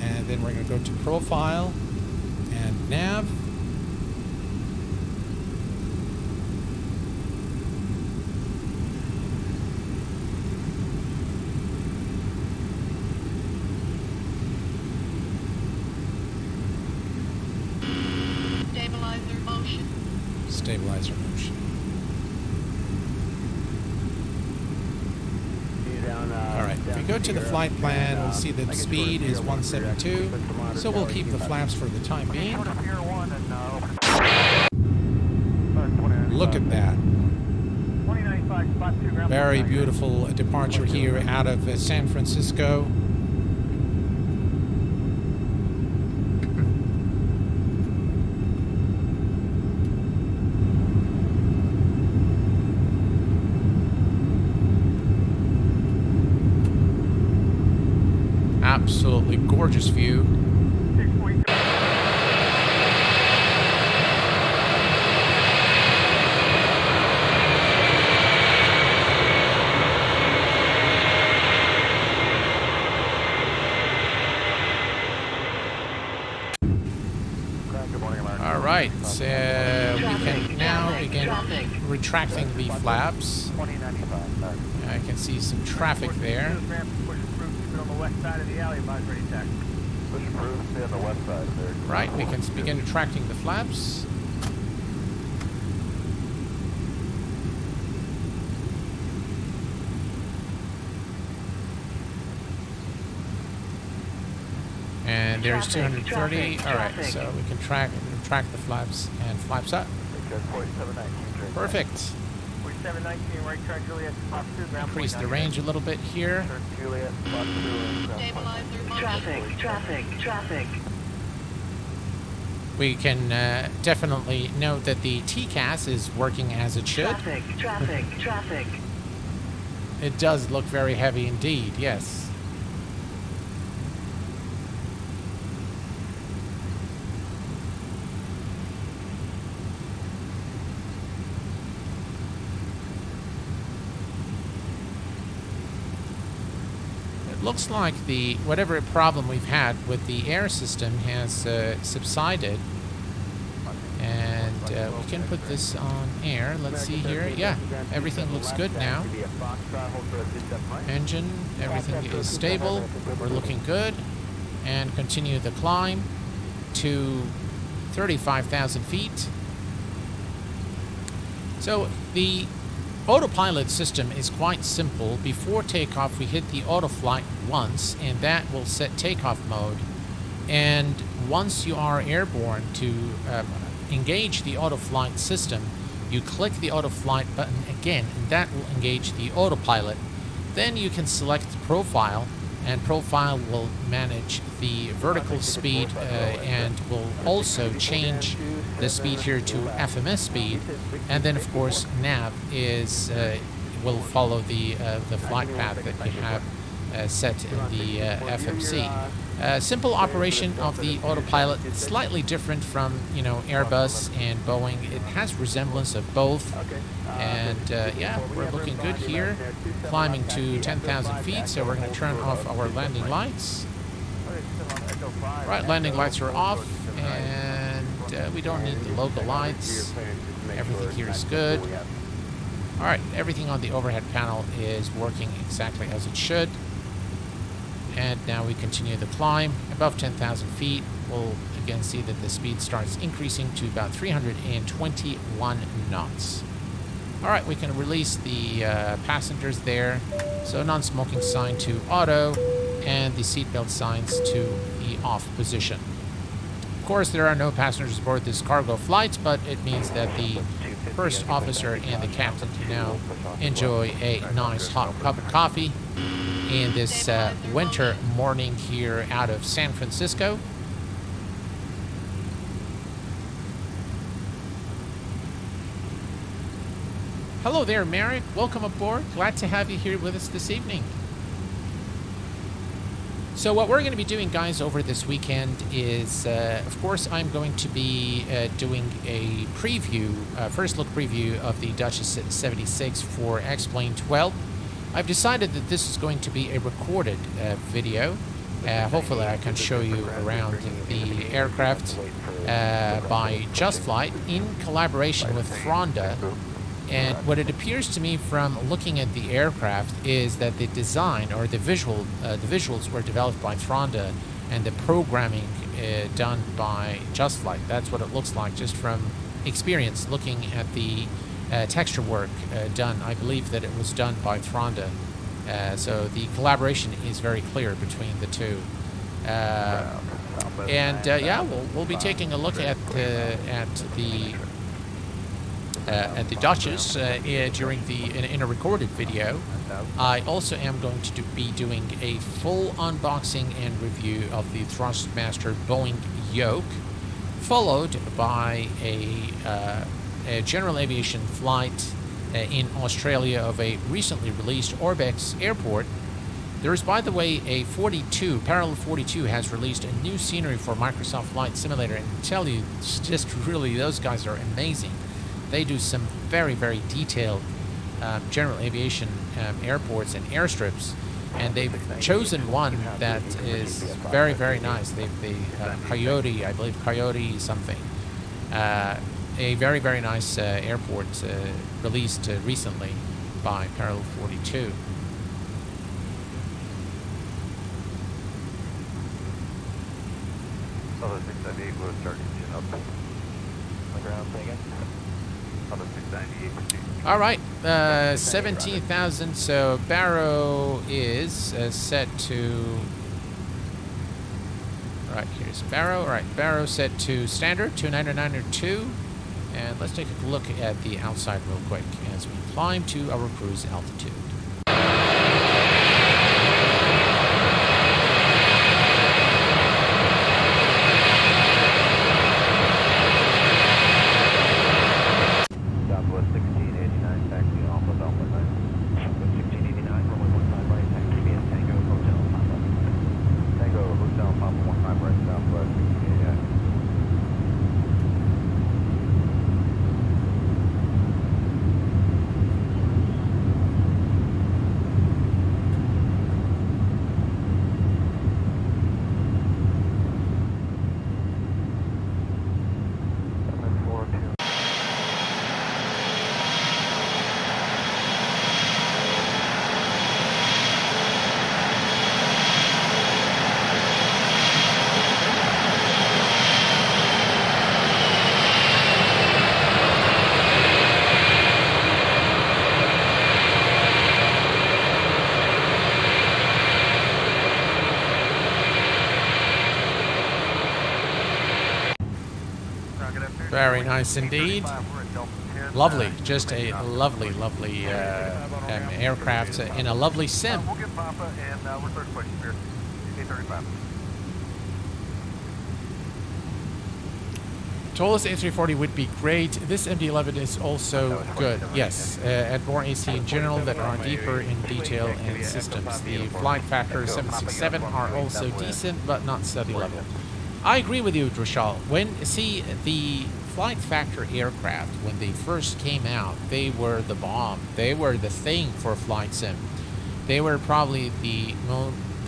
And then we're going to go to profile and nav. Stabilizer motion. Stabilizer motion. All right, if we go to the flight plan, we'll see that the speed is 172. So we'll keep the flaps for the time being. Look at that. Very beautiful departure here out of San Francisco. Absolutely gorgeous view. All right, we can now begin retracting the flaps. I can see some traffic there. Right, we can begin retracting the flaps. And there's 230. All right, so we can track the flaps and flaps up. Perfect. 4719, right turn, Juliet, Fox 2, ground. Increase the range a little bit here. Juliet, Fox 2, Stabilizer motion. Traffic. We can definitely note that the TCAS is working as it should. Traffic. It does look very heavy indeed, yes. it looks like the whatever problem we've had with the air system has subsided. And we can put this on air. Let's see here. Yeah, everything looks good now. Engine, everything is stable. We're looking good. And continue the climb to 35,000 feet. So the autopilot system is quite simple. Before takeoff, we hit the auto flight once, and that will set takeoff mode. And once you are airborne, to engage the auto flight system, you click the auto flight button again, and that will engage the autopilot. Then you can select profile, and profile will manage the vertical speed and will also change the speed here to FMS speed. And then of course nav is will follow the flight path that you have set in the FMC. Simple operation of the autopilot. It's slightly different from, you know, Airbus and Boeing. It has resemblance of both. And yeah, we're looking good here. Climbing to 10,000 feet, so we're going to turn off our landing lights. Right, landing lights are off, and we don't need the local lights. Everything here is good. All right, everything on the overhead panel is working exactly as it should. And now we continue the climb. Above 10,000 feet, we'll again see that the speed starts increasing to about 321 knots. All right, we can release the passengers there. So non-smoking sign to auto, and the seatbelt signs to the off position. Of course, there are no passengers aboard this cargo flight, but it means that the first officer and the captain can now enjoy a nice hot cup of coffee in this winter morning here out of San Francisco. Hello there, Merrick. Welcome aboard. Glad to have you here with us this evening. So what we're going to be doing, guys, over this weekend is, of course, I'm going to be doing a preview, first look preview of the Duchess 76 for X-Plane 12. I've decided that this is going to be a recorded video. Hopefully I can show you around the aircraft by Just Flight in collaboration with Fronda. And what it appears to me from looking at the aircraft is that the design or the visuals were developed by Fronda, and the programming done by Just Flight. That's what it looks like just from experience looking at the texture work done. I believe that it was done by Fronda. So the collaboration is very clear between the two. Yeah, we'll be taking a look at the Duchess in a recorded video. I also am going to be doing a full unboxing and review of the Thrustmaster Boeing yoke, followed by a general aviation flight in Australia of a recently released ORBX airport. There is, by the way, a Parallel 42 has released a new scenery for Microsoft Flight Simulator, and I tell you, it's just really, those guys are amazing. They do some very, very detailed general aviation airports and airstrips, and they've chosen one that is very, very nice. They Coyote, I believe Coyote something. A very, very nice airport released recently by Parallel 42. So the 698 will start engine up on the ground thing again. On the 698. All right, 17,000. So Barrow is set to. Right, here's Barrow. All right, Barrow set to standard 299.2, and let's take a look at the outside real quick as we climb to our cruise altitude. Southwest 1689, taxi Alpha Delta 9. Southwest 1689, runway 15 right, taxi via Tango Hotel Papa. Tango Hotel Papa 15 right, Southwest 1689. Very nice indeed. Lovely, just a lovely, lovely aircraft in a lovely sim. We'll get Papa and we're third question here. 835. Tallest A340 would be great. This MD-11 is also good. Yes, add more AC in general that are deeper in detail and systems. The flight factor 767 are also decent, but not study level. I agree with you, Drashal. See, the flight factor aircraft, when they first came out, they were the bomb. They were the thing for flight sim. They were probably the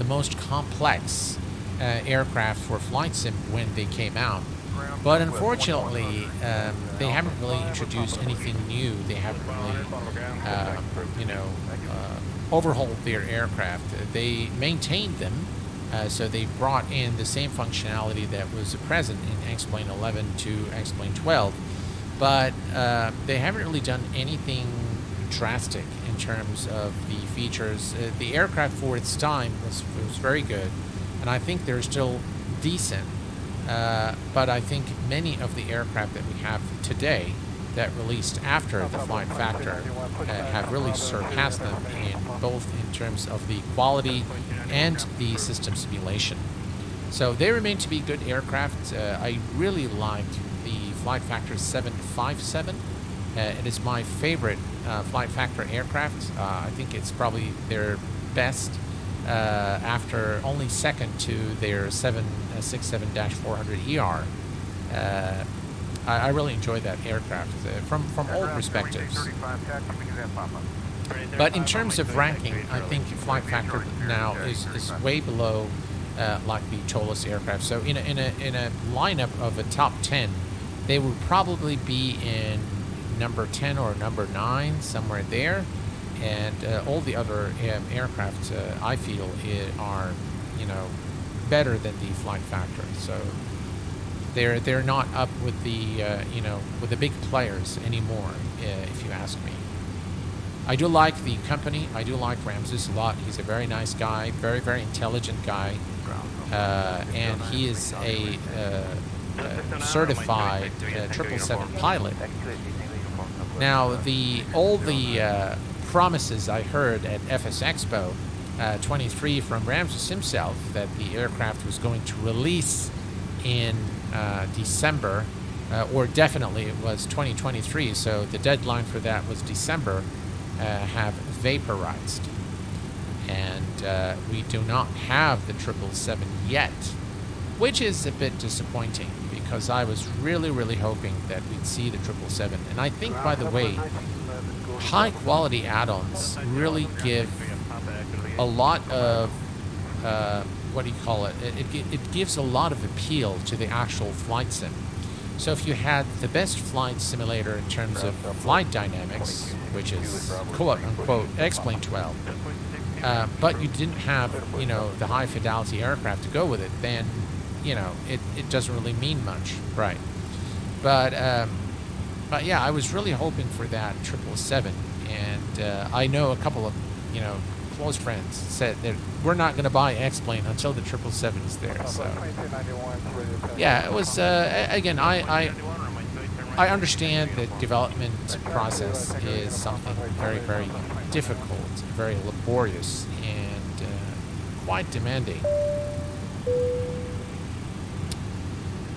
most complex aircraft for flight sim when they came out. But unfortunately, they haven't really introduced anything new. They haven't really, overhauled their aircraft. They maintained them, so they brought in the same functionality that was present in X-Plane 11 to X-Plane 12, but they haven't really done anything drastic in terms of the features. The aircraft for its time was very good, and I think they're still decent. But I think many of the aircraft that we have today that released after the flight factor have really surpassed them both in terms of the quality and the system simulation. So they remain to be good aircraft. I really liked the flight factor 757. It is my favorite flight factor aircraft. I think it's probably their best. After only second to their 767-400ER. I really enjoy that aircraft from all perspectives. But in terms of ranking, I think flight factor now is way below like the tallest aircraft. So in a lineup of a top 10, they would probably be in number 10 or number 9, somewhere there. And all the other aircraft, I feel, are, better than the flight factor. So they're not up with the, with the big players anymore, if you ask me. I do like the company. I do like Ramses a lot. He's a very nice guy, very, very intelligent guy, and he is a certified 777 pilot. Now, all the promises I heard at FS Expo 23 from Ramses himself that the aircraft was going to release in December, or definitely it was 2023, so the deadline for that was December, have vaporized. And we do not have the 777 yet, which is a bit disappointing because I was really, really hoping that we'd see the 777. And I think, by the way, high quality add-ons really give a lot of it gives a lot of appeal to the actual flight sim. So if you had the best flight simulator in terms of flight dynamics, which is quote unquote X-Plane 12, but you didn't have the high fidelity aircraft to go with it, then it doesn't really mean much, right? But yeah, I was really hoping for that 777, and I know a couple of close friends said that we're not going to buy X-Plane until the 777 is there. So yeah, it was again. I understand the development process is something very, very difficult, very laborious, and quite demanding.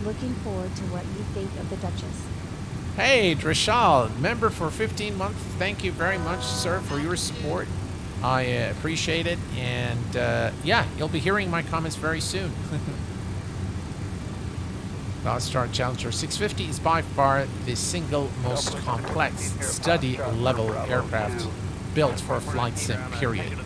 Looking forward to what you think of the Duchess. Hey, Drashal, member for 15 months. Thank you very much, sir, for your support. I appreciate it, and yeah, you'll be hearing my comments very soon. Star Challenger 650 is by far the single most complex study-level aircraft built for flight sim, period.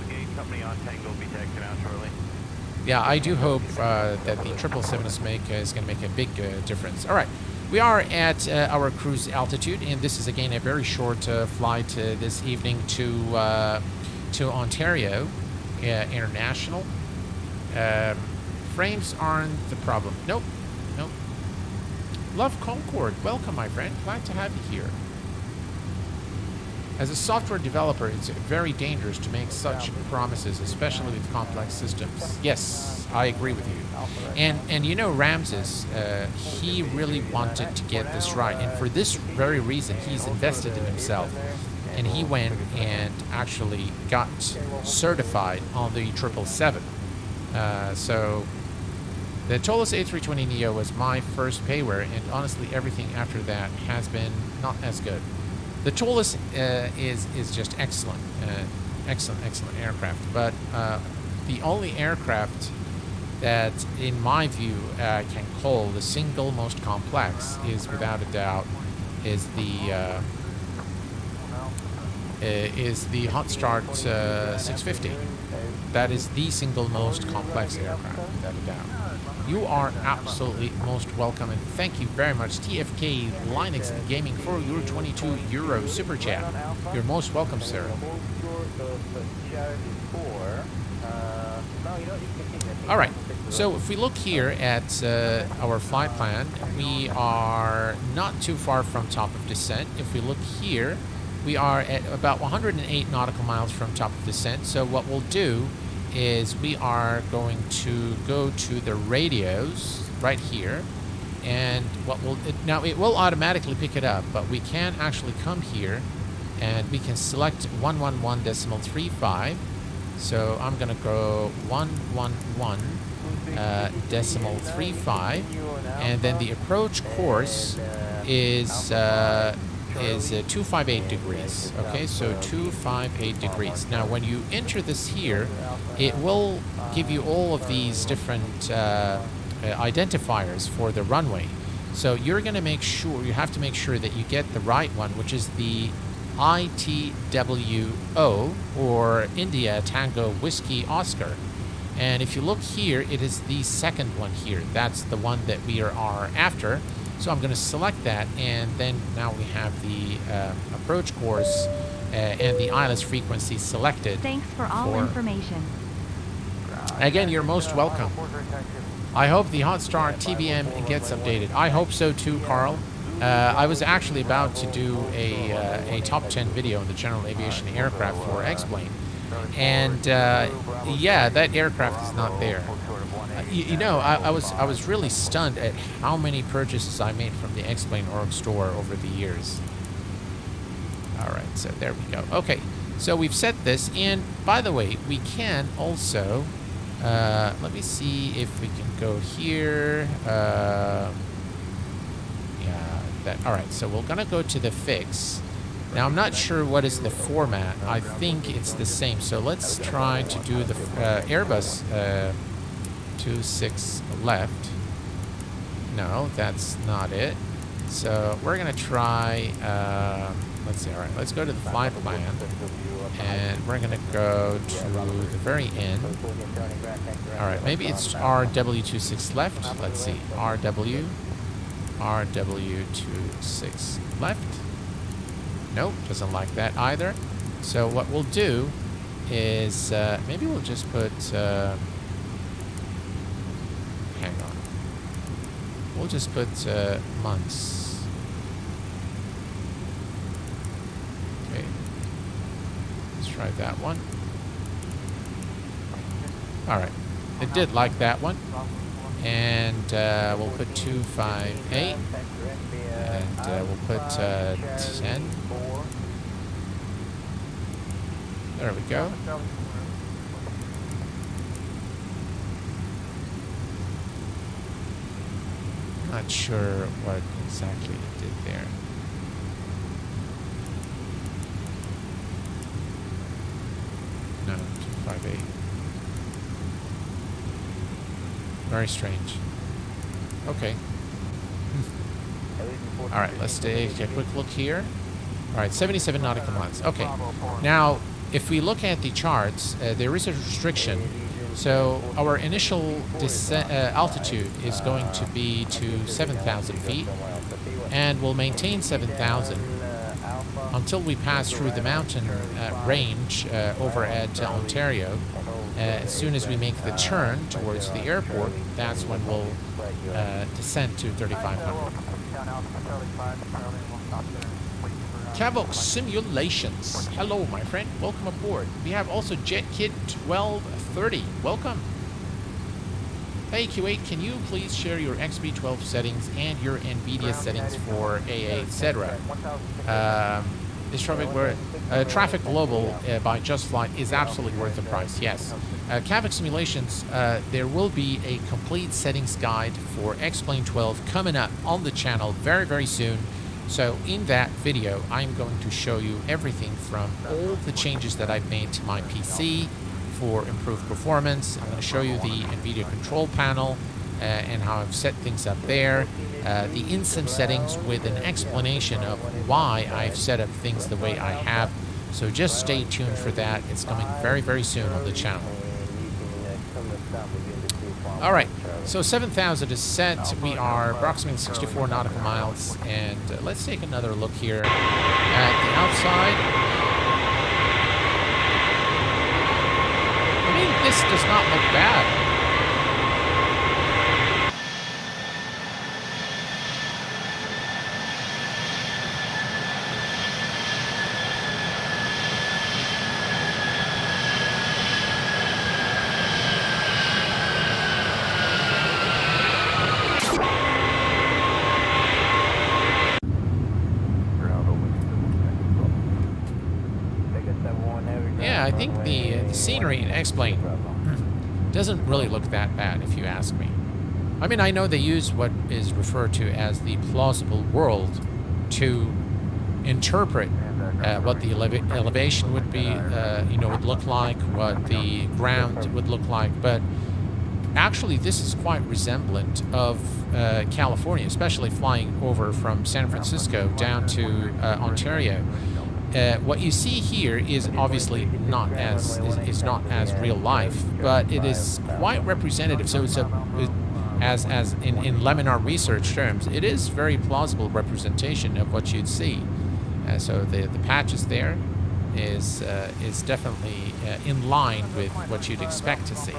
Yeah, I do hope that the 777 is going to make a big difference. All right, we are at our cruise altitude, and this is again a very short flight this evening to Ontario International. Frames aren't the problem. Nope. Love Concord. Welcome, my friend. Glad to have you here. As a software developer, it's very dangerous to make such promises, especially with complex systems. Yes, Yes, I agree with you. And you know, Ramses, he really wanted to get this right, and for this very reason, he's invested in himself, and he went and actually got certified on the 777. So the Tolos A320neo was my first payware, and honestly, everything after that has been not as good. The Tolos is just excellent, excellent aircraft, but the only aircraft that, in my view, can call the single most complex is, without a doubt, is the Hot Start 650. That is the single most complex aircraft, without a doubt. You are absolutely most welcome, and thank you very much, TFK Linux Gaming, for your €22 super chat. You're most welcome, sir. All right. So if we look here at our flight plan, we are not too far from top of descent. If we look here, we are at about 108 nautical miles from top of descent. So what we'll do is we are going to go to the radios right here, and now it will automatically pick it up, but we can actually come here and we can select 111.35. So I'm gonna go 111.35, and then the approach course is 258 degrees. Okay, so 258 degrees. Now, when you enter this here, it will give you all of these different identifiers for the runway. So you're gonna make sure, you have to make sure that you get the right one, which is the ITWO, or India Tango Whiskey Oscar. And if you look here, it is the second one here. That's the one that we are after. So I'm going to select that, and then now we have the approach course and the ILS frequency selected. Thanks for all information. Again, you're most welcome. I hope the Hot Star TBM gets updated. I hope so too, Carl. I was actually about to do a top 10 video on the general aviation aircraft for X-Plane, and yeah, that aircraft is not there. You know, I was really stunned at how many purchases I made from the X-Plane org store over the years. All right, so there we go. Okay, so we've set this, and by the way, we can also let me see if we can go here. All right, so we're gonna go to the fix. Now I'm not sure what is the format. I think it's the same. So let's try to do the Airbus 26 left. No, that's not it. So we're gonna try. Let's see. All right, let's go to the flight plan, and we're gonna go to the very end. All right, maybe it's RW26 left. Let's see. RW26 left. Nope, doesn't like that either. So what we'll do is maybe we'll just put hang on. We'll just put months. Okay. Let's try that one. All right. It did like that one. And we'll put 258, and we'll put 10. There we go. Not sure what exactly it did there. No, 258. Very strange. Okay. All right, let's take a quick look here. All right, 77 nautical miles. Okay. Now, if we look at the charts, there is a restriction. So our initial altitude is going to be to 7,000 feet, and we'll maintain 7,000 until we pass through the mountain range over at Ontario. As soon as we make the turn towards the airport, that's when we'll descend to 3,500. Cavox Simulations. Hello, my friend. Welcome aboard. We have also JetKid 1230. Welcome. Hey Q8, can you please share your XB12 settings and your NVIDIA settings for AA, etc.? This traffic global by Just Flight is absolutely worth the price. Yes. Cavix Simulations, there will be a complete settings guide for X-Plane 12 coming up on the channel very, very soon. So in that video, I'm going to show you everything from all the changes that I've made to my PC for improved performance. I'm going to show you the NVIDIA control panel and how I've set things up there. The in-sim settings with an explanation of why I've set up things the way I have. So just stay tuned for that. It's coming very, very soon on the channel. All right, so 7,000 is set. We are approximately 64 nautical miles. And let's take another look here at the outside. I mean, this does not look bad. Yeah, I think the scenery in X-Plane doesn't really look that bad, if you ask me. I mean, I know they use what is referred to as the plausible world to interpret what the elevation would be, would look like, what the ground would look like, but actually this is quite resemblant of California, especially flying over from San Francisco down to Ontario. What you see here is obviously not as real life, but it is quite representative. So it's as in Laminar research terms, it is very plausible representation of what you'd see. So the patches there is definitely in line with what you'd expect to see.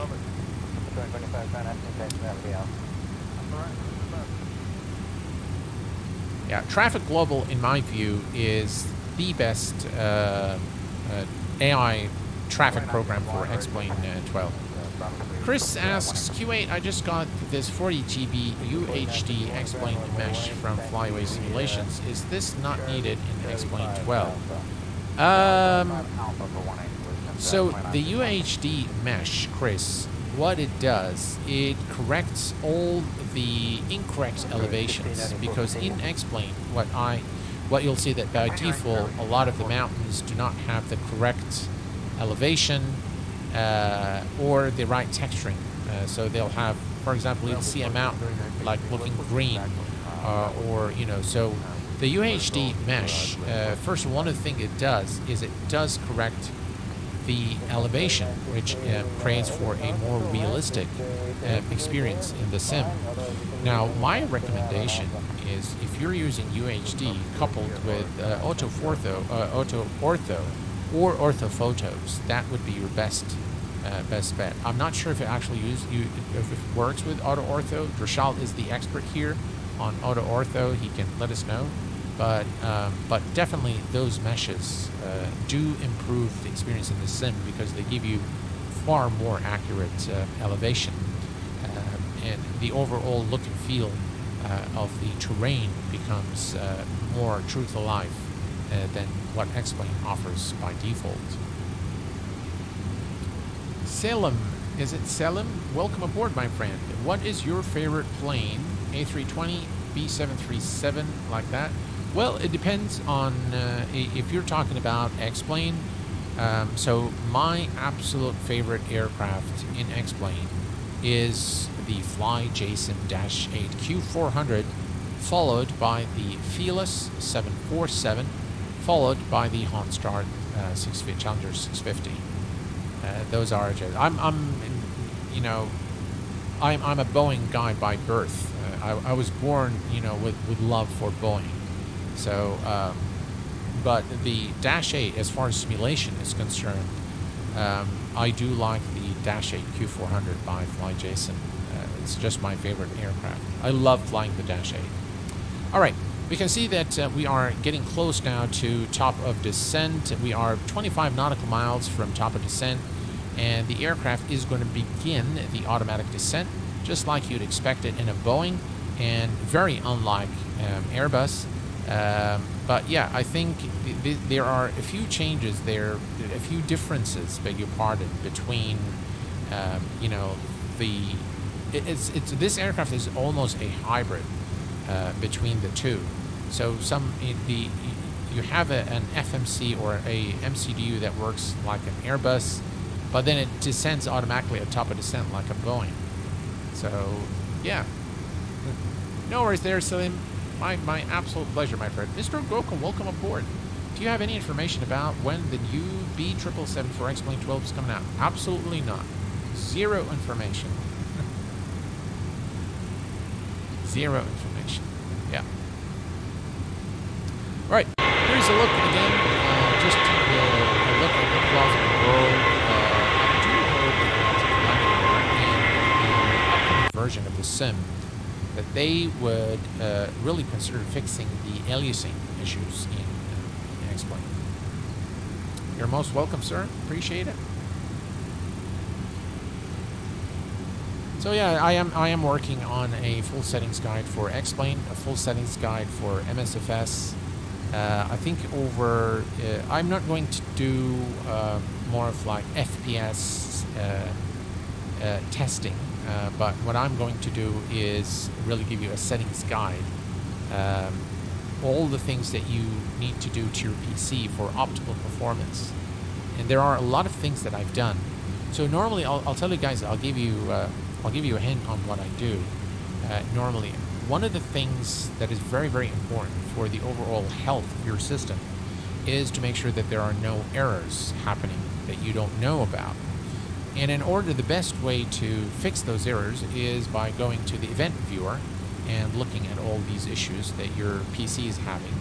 Yeah, Traffic Global, in my view, is the best AI traffic program for X-Plane 12. Chris asks, Q8, I just got this 40 GB UHD X-Plane mesh from Flyway Simulations. Is this not needed in X-Plane 12? So the UHD mesh, Chris, what it does, it corrects all the incorrect elevations, because in X-Plane, what you'll see that by default, a lot of the mountains do not have the correct elevation or the right texturing. So they'll have, for example, you'll see a mountain like looking green, so the UHD mesh, first of all, one of the things it does is it does correct the elevation, which creates for a more realistic experience in the sim. Now, my recommendation is if you're using UHD coupled with auto ortho or orthophotos, that would be your best bet. I'm not sure if it actually if it works with auto ortho. Drashal is the expert here on auto ortho. He can let us know. But definitely those meshes do improve the experience in the sim, because they give you far more accurate elevation, and the overall look and feel of the terrain becomes more true to life than what X-Plane offers by default. Selim, is it Selim? Welcome aboard, my friend. What is your favorite plane? A320, B737, like that? Well, it depends on if you're talking about X-Plane. So my absolute favorite aircraft in X-Plane is the Fly Jason-8 Q400, followed by the Fearless 747, followed by the Honstar Challenger 650. Those are I'm a Boeing guy by birth. I was born, with love for Boeing. So, but the Dash 8, as far as simulation is concerned, I do like the Dash 8 Q400 by Fly Jason. It's just my favorite aircraft. I love flying the Dash 8. All right, we can see that we are getting close now to top of descent. We are 25 nautical miles from top of descent, and the aircraft is going to begin the automatic descent. just like you'd expect it in a Boeing, and very unlike Airbus. But yeah, I think there are a few changes there, a few differences, beg your pardon, between you know, this aircraft is almost a hybrid between the two. So you have an FMC or a MCDU that works like an Airbus, but then it descends automatically at top of descent like a Boeing. So yeah, no worries there, Salim. My absolute pleasure, my friend. Mr. Gokum, welcome aboard. Do you have any information about when the new B777 for X-Plane 12 is coming out? Absolutely not. Zero information. Zero information. Yeah. All right. Here's a look again. Just a look at the plausible world. I do hope that in the upcoming version of the sim that they would really consider fixing the aliasing issues in X-Plane. You're most welcome, sir. Appreciate it. So yeah, I am working on a full settings guide for X-Plane, a full settings guide for MSFS. I think I'm not going to do more of like FPS testing, but what I'm going to do is really give you a settings guide. All the things that you need to do to your PC for optimal performance. And there are a lot of things that I've done. So normally, I'll tell you guys, I'll give you a hint on what I do. Normally, one of the things that is very, very important for the overall health of your system is to make sure that there are no errors happening that you don't know about. And in order, the best way to fix those errors is by going to the event viewer and looking at all these issues that your PC is having.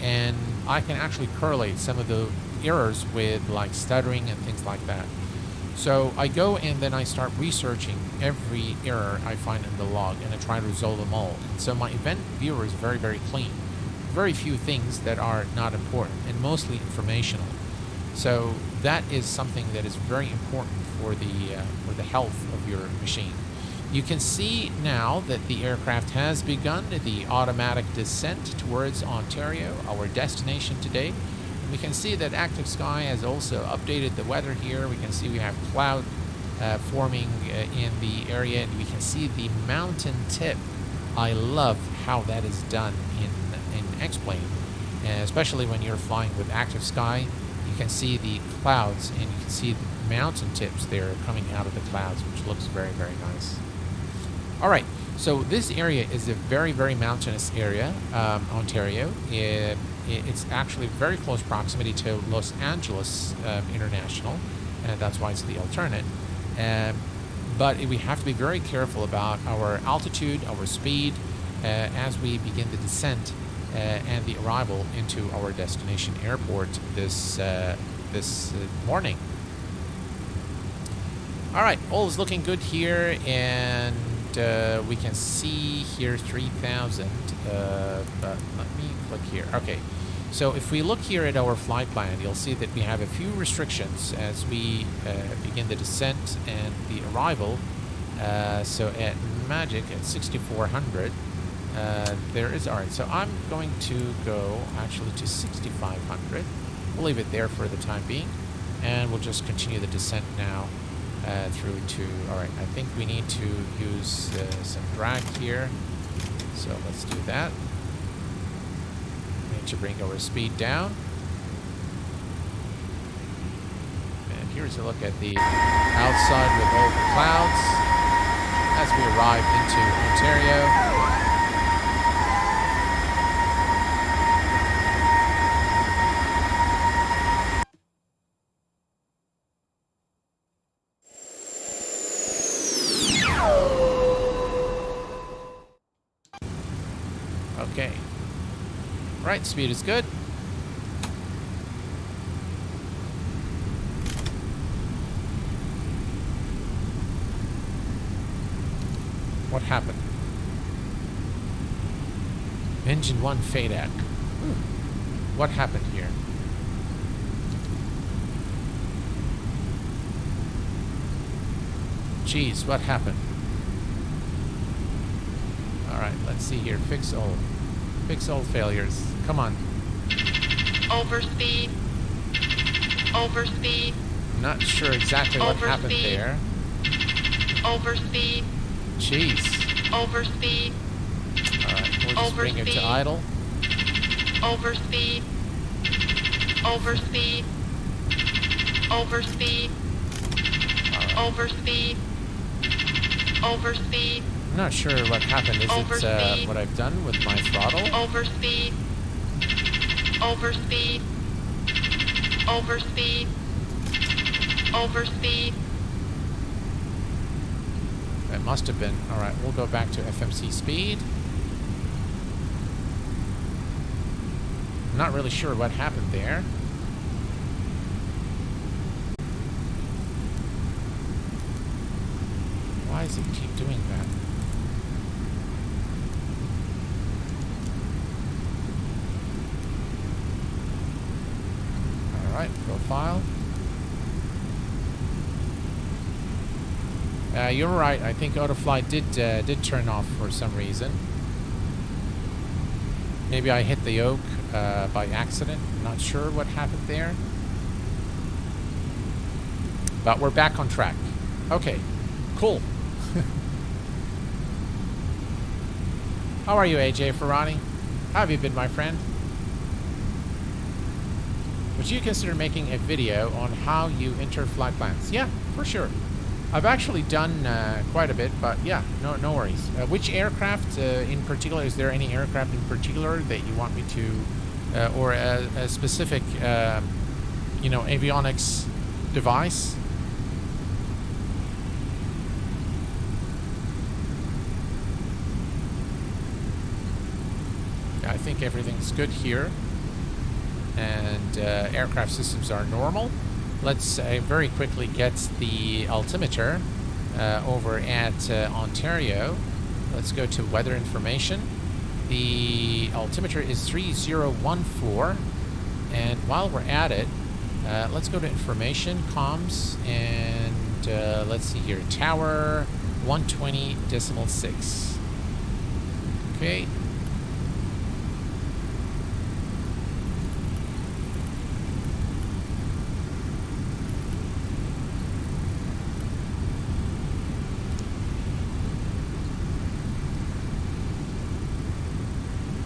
And I can actually correlate some of the errors with like stuttering and things like that. So I go and then I start researching every error I find in the log, and I try to resolve them all. And so my event viewer is very, very clean. Very few things that are not important, and mostly informational. So that is something that is very important for the health of your machine. You can see now that the aircraft has begun the automatic descent towards Ontario, our destination today. We can see that Active Sky has also updated the weather here. We can see we have cloud forming in the area, and we can see the mountain tip. I love how that is done in X-Plane, especially when you're flying with Active Sky. You can see the clouds, and you can see the mountain tips there coming out of the clouds, which looks very, very nice. All right, so this area is a very, very mountainous area, Ontario. It's actually very close proximity to Los Angeles International, and that's why it's the alternate. But we have to be very careful about our altitude, our speed, as we begin the descent and the arrival into our destination airport this morning. All right, all is looking good here, and we can see here 3,000, but let me click here. Okay, so if we look here at our flight plan, you'll see that we have a few restrictions as we begin the descent and the arrival. So at Magic at 6,400, there is, all right, so I'm going to go actually to 6,500. We'll leave it there for the time being, and we'll just continue the descent now. Through to, all right, I think we need to use some drag here, so let's do that. We need to bring our speed down. And here's a look at the outside with all the clouds as we arrive into Ontario. Okay. Right, speed is good. What happened? Engine 1 FADEC. What happened here? Geez, what happened? Let's see here. Fix all failures. Come on. Overspeed. Overspeed. I'm not sure exactly what happened there. Overspeed. Jeez. Overspeed. Alright, we'll just bring it to idle. Overspeed. Overspeed. Overspeed. Overspeed. Overspeed. I'm not sure what happened. Is it what I've done with my throttle? Overspeed. Overspeed. Overspeed. Overspeed. It must have been. Alright, we'll go back to FMC speed. I'm not really sure what happened there. Why does it keep doing that? Alright, profile. You're right. I think Autoflight did turn off for some reason. Maybe I hit the yoke by accident. I'm not sure what happened there. But we're back on track. Okay, cool. How are you, AJ Ferrani? How have you been, my friend? Would you consider making a video on how you enter flight plans? Yeah, for sure. I've actually done quite a bit, but yeah, no worries. Which aircraft in particular? Is there any aircraft in particular that you want me to, or a specific, you know, avionics device? Yeah, I think everything's good here, and aircraft systems are normal. Let's very quickly get the altimeter over at Ontario. Let's go to weather information. The altimeter is 3014, and while we're at it, let's go to information, comms, and let's see here, tower 120.6. Okay.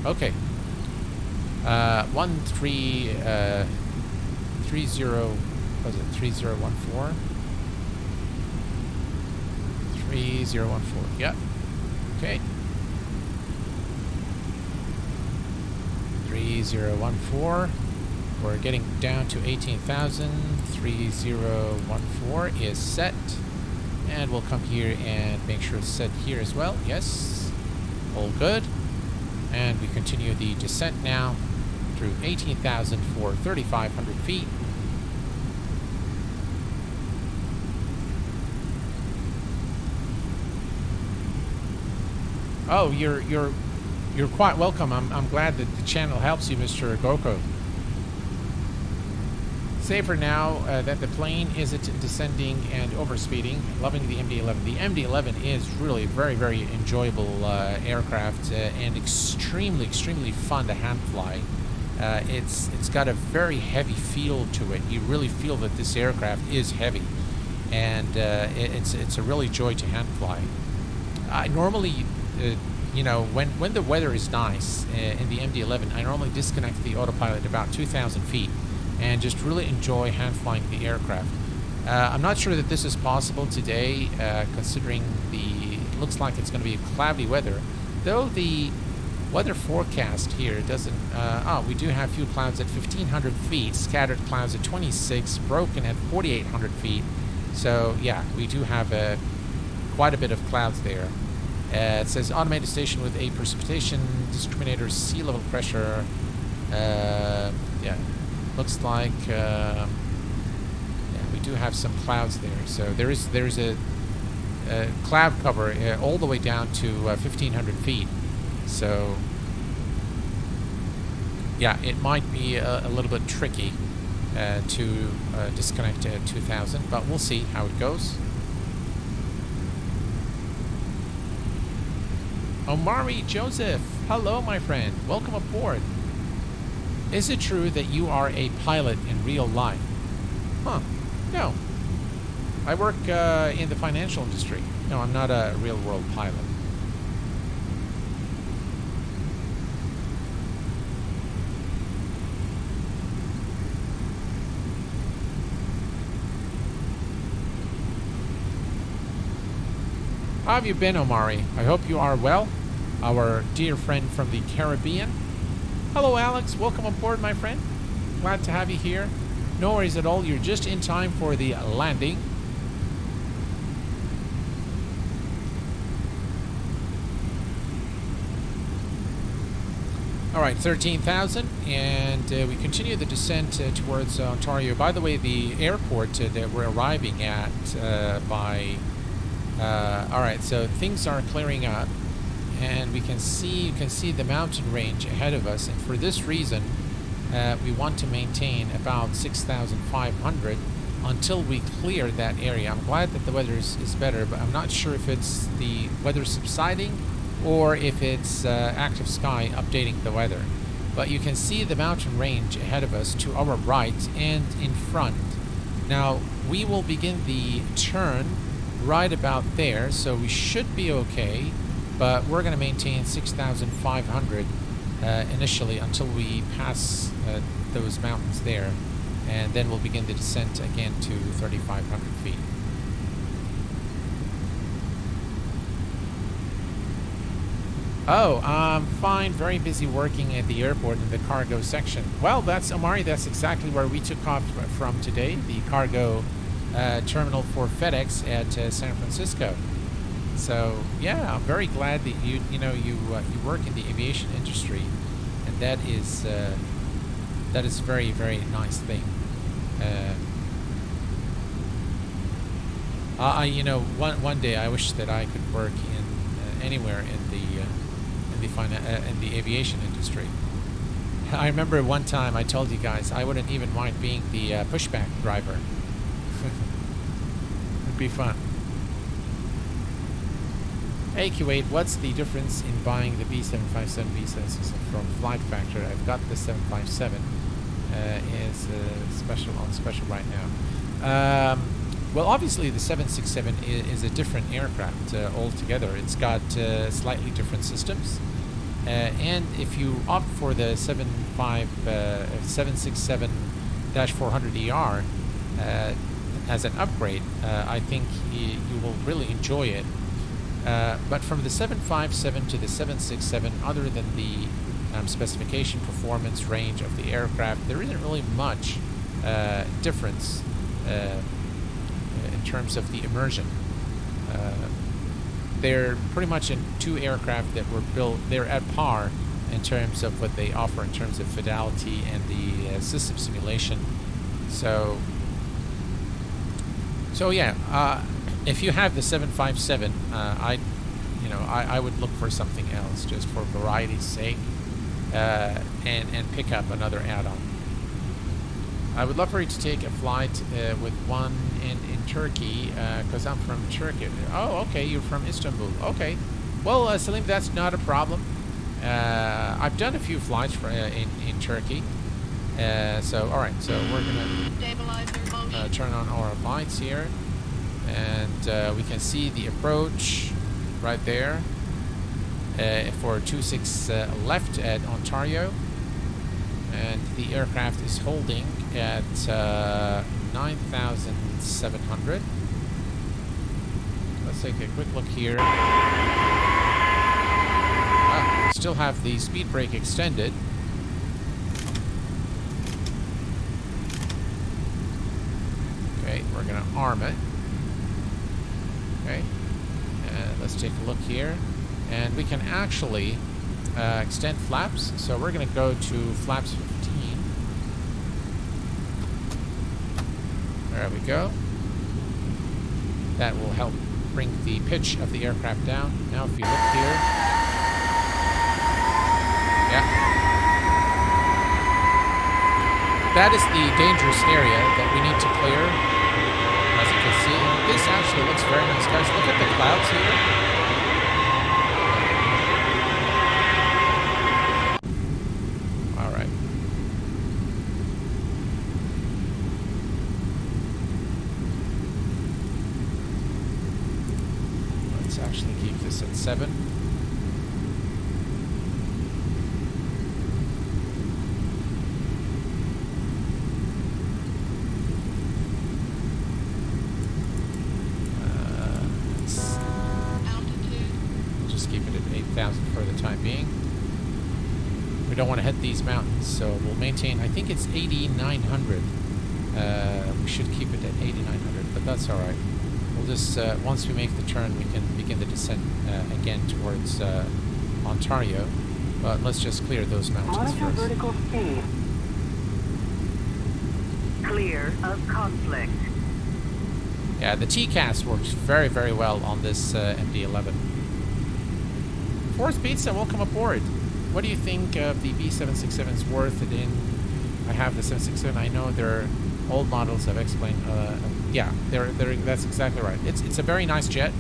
Okay. 30, was it 3014? 3014, yep. Okay. 3014. We're getting down to 18,000. 3014 is set. And we'll come here and make sure it's set here as well. Yes. All good. And we continue the descent now through 18,000 for 3,500 feet. Oh, you're quite welcome. I'm glad that the channel helps you, Mr. Goko. Say for now that the plane isn't descending and overspeeding. Loving the MD-11. The MD-11 is really very, very enjoyable aircraft and extremely fun to hand fly. It's got a very heavy feel to it. You really feel that this aircraft is heavy, and it's a really joy to hand fly. Normally, you know, when the weather is nice in the MD-11, I normally disconnect the autopilot at about 2,000 feet. And just really enjoy hand flying the aircraft. I'm not sure that this is possible today, considering it looks like it's going to be cloudy weather. Though the weather forecast here doesn't. We do have few clouds at 1,500 feet, scattered clouds at 26, broken at 4,800 feet. So yeah, we do have quite a bit of clouds there. It says automated station with a precipitation discriminator, sea level pressure. Yeah. Looks like yeah, we do have some clouds there. So there's a cloud cover all the way down to 1,500 feet. So yeah, it might be a little bit tricky to disconnect at 2,000, but we'll see how it goes. Omari Joseph, hello, my friend. Welcome aboard. Is it true that you are a pilot in real life? Huh. No. I work in the financial industry. No, I'm not a real-world pilot. How have you been, Omari? I hope you are well. Our dear friend from the Caribbean. Hello, Alex. Welcome aboard, my friend. Glad to have you here. No worries at all. You're just in time for the landing. All right, 13,000, and we continue the descent towards Ontario. By the way, the airport that we're arriving at all right, so things are clearing up, and you can see the mountain range ahead of us, and for this reason, we want to maintain about 6,500 until we clear that area. I'm glad that the weather is better, but I'm not sure if it's the weather subsiding or if it's active sky updating the weather. But you can see the mountain range ahead of us to our right and in front. Now, we will begin the turn right about there, so we should be okay, but we're going to maintain 6,500 initially until we pass those mountains there, and then we'll begin the descent again to 3,500 feet. Oh, I'm fine. Very busy working at the airport in the cargo section. Well, that's Omari. That's exactly where we took off from today, the cargo terminal for FedEx at San Francisco. So yeah, I'm very glad that you work in the aviation industry, and that is a very, very nice thing. One day I wish that I could work in anywhere in the aviation industry. I remember one time I told you guys I wouldn't even mind being the pushback driver. It'd be fun. Hey Kuwait, what's the difference in buying the B757 visa system from Flight Factor? I've got the 757 is special right now. Well, obviously the 767 is a different aircraft altogether. It's got slightly different systems, and if you opt for the 767-400ER as an upgrade, I think you will really enjoy it. But from the 757 to the 767, other than the specification, performance, range of the aircraft, there isn't really much difference in terms of the immersion. They're pretty much in two aircraft that were built, they're at par in terms of what they offer in terms of fidelity and the system simulation. So yeah, if you have the 757, I would look for something else just for variety's sake, and pick up another add-on. I would love for you to take a flight with one in Turkey, because I'm from Turkey. Oh, okay, you're from Istanbul. Okay. Well, Salim, that's not a problem. I've done a few flights in Turkey. So, all right, so we're going to turn on our lights here. And we can see the approach right there for 26 left at Ontario. And the aircraft is holding at 9,700. Let's take a quick look here. We still have the speed brake extended. Okay, we're going to arm it. Okay, let's take a look here. And we can actually extend flaps. So we're going to go to flaps 15. There we go. That will help bring the pitch of the aircraft down. Now if you look here. Yeah. That is the dangerous area that we need to clear. As you can see, this actually looks very nice. Guys, look at the clouds here. 7. We'll just keep it at 8,000 for the time being. We don't want to hit these mountains, so we'll maintain, I think it's 8,900. We should keep it at 8,900, but that's all right. We'll just, once we make the turn, we can begin the descent again towards Ontario. But let's just clear those mountains Monitor first. vertical speed. Clear of conflict. Yeah, the TCAS works very, very well on this MD-11. Forrest Pizza, welcome aboard. What do you think of the B767's worth? I have the 767. I know they're old models. I've explained. Yeah, that's exactly right. It's a very nice jet.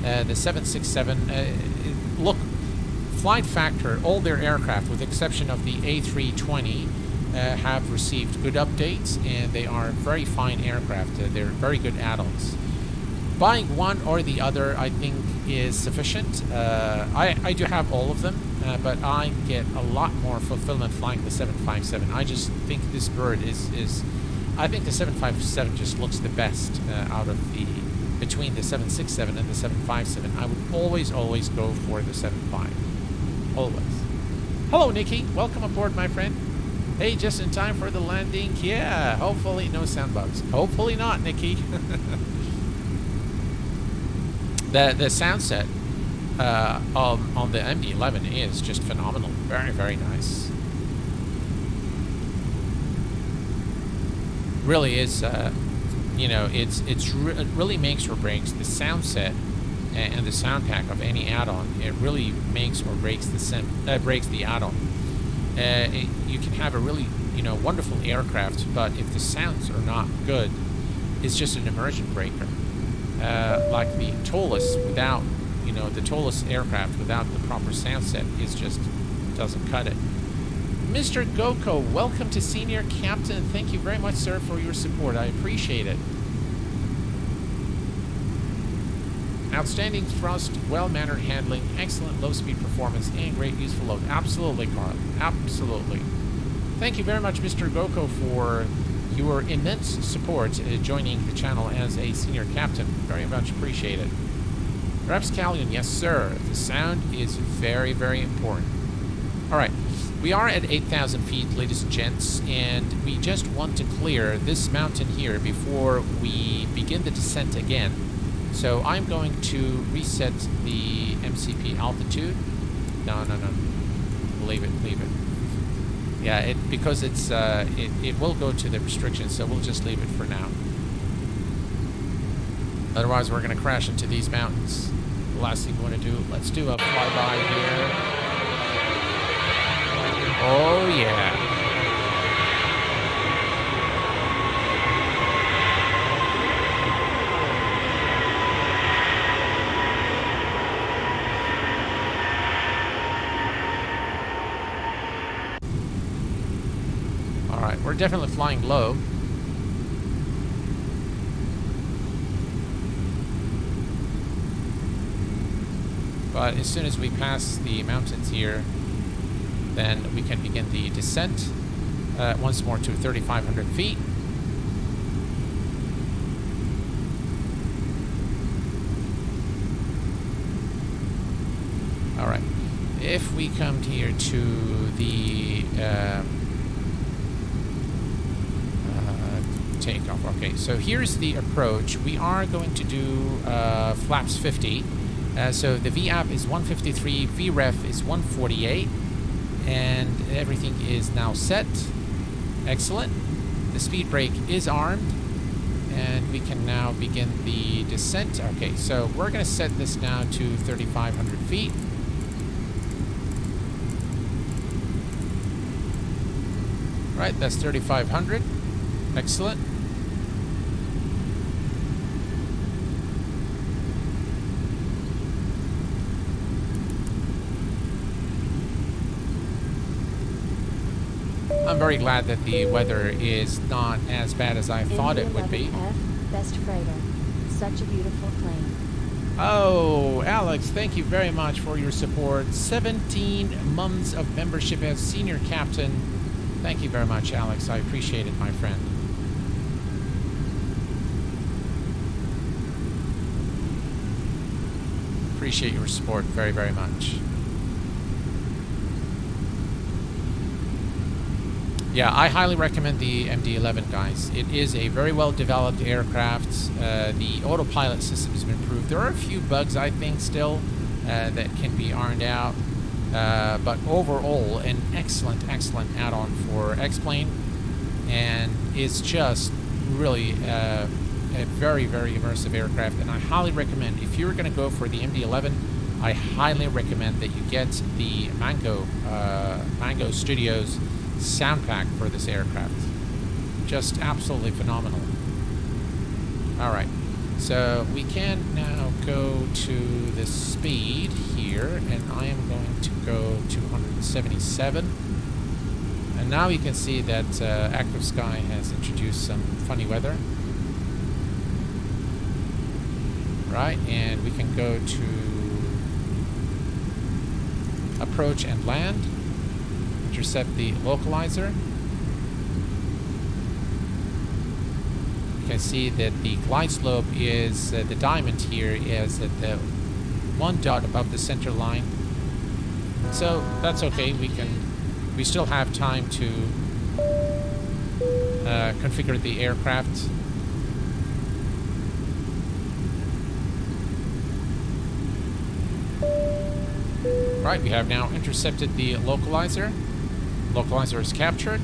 The 767. Look, flight factor. All their aircraft, with the exception of the A320, have received good updates, and they are very fine aircraft. They're very good add-ons. Buying one or the other, I think, is sufficient. I do have all of them, but I get a lot more fulfillment flying the 757. I just think this bird is I think the 757 just looks the best out of between the 767 and the 757. I would always go for the 75. Always. Hello, Nikki. Welcome aboard, my friend. Hey, just in time for the landing. Yeah, hopefully no sound bugs. Hopefully not, Nikki. The sound set on the MD-11 is just phenomenal. Very, very nice. Really is, you know, it really makes or breaks the sound set and the sound pack of any add-on. It really makes or breaks the add-on. You can have a really, you know, wonderful aircraft, but if the sounds are not good, it's just an immersion breaker. Like the Tolus without, you know, the Tolus aircraft without the proper sound set just doesn't cut it. Mr. Goko, welcome to Senior Captain. Thank you very much, sir, for your support. I appreciate it. Outstanding thrust, well-mannered handling, excellent low-speed performance, and great useful load. Absolutely, Carl. Absolutely. Thank you very much, Mr. Goko, for your immense support joining the channel as a Senior Captain. Very much appreciate it. Rapscallion, yes, sir. The sound is very, very important. All right. We are at 8,000 feet, ladies and gents, and we just want to clear this mountain here before we begin the descent again. So I'm going to reset the MCP altitude. No. Leave it. Yeah, because it's it will go to the restrictions, so we'll just leave it for now. Otherwise, we're going to crash into these mountains. The last thing we want to do, let's do a flyby here. Oh, yeah. All right, we're definitely flying low. But as soon as we pass the mountains here, then we can begin the descent once more to 3,500 feet. All right. If we come here to the takeoff. Okay, so here's the approach. We are going to do flaps 50. So the VAP is 153, VREF is 148. And everything is now set. Excellent. The speed brake is armed, and we can now begin the descent. Okay, so we're going to set this now to 3,500 feet. Right, that's 3,500. Excellent. I'm very glad that the weather is not as bad as I thought it would be. MD-11F, best freighter. Such a beautiful plane. Oh, Alex, thank you very much for your support. 17 months of membership as senior captain. Thank you very much, Alex. I appreciate it, my friend. Appreciate your support very, very much. Yeah, I highly recommend the MD-11, guys. It is a very well-developed aircraft. The autopilot system has been improved. There are a few bugs, I think, still that can be ironed out. But overall, an excellent, excellent add-on for X-Plane. And it's just really a very, very immersive aircraft. And I highly recommend, if you're going to go for the MD-11, I highly recommend that you get the Mango Studios sound pack for this aircraft. Just absolutely phenomenal. Alright, so we can now go to the speed here, and I am going to go to 177. And now you can see that Active Sky has introduced some funny weather. Right, and we can go to approach and land. Intercept the localizer. You can see that the glide slope is the diamond here is at the one dot above the center line. So that's okay. We still have time to configure the aircraft. Right, we have now intercepted the localizer. Localizer is captured.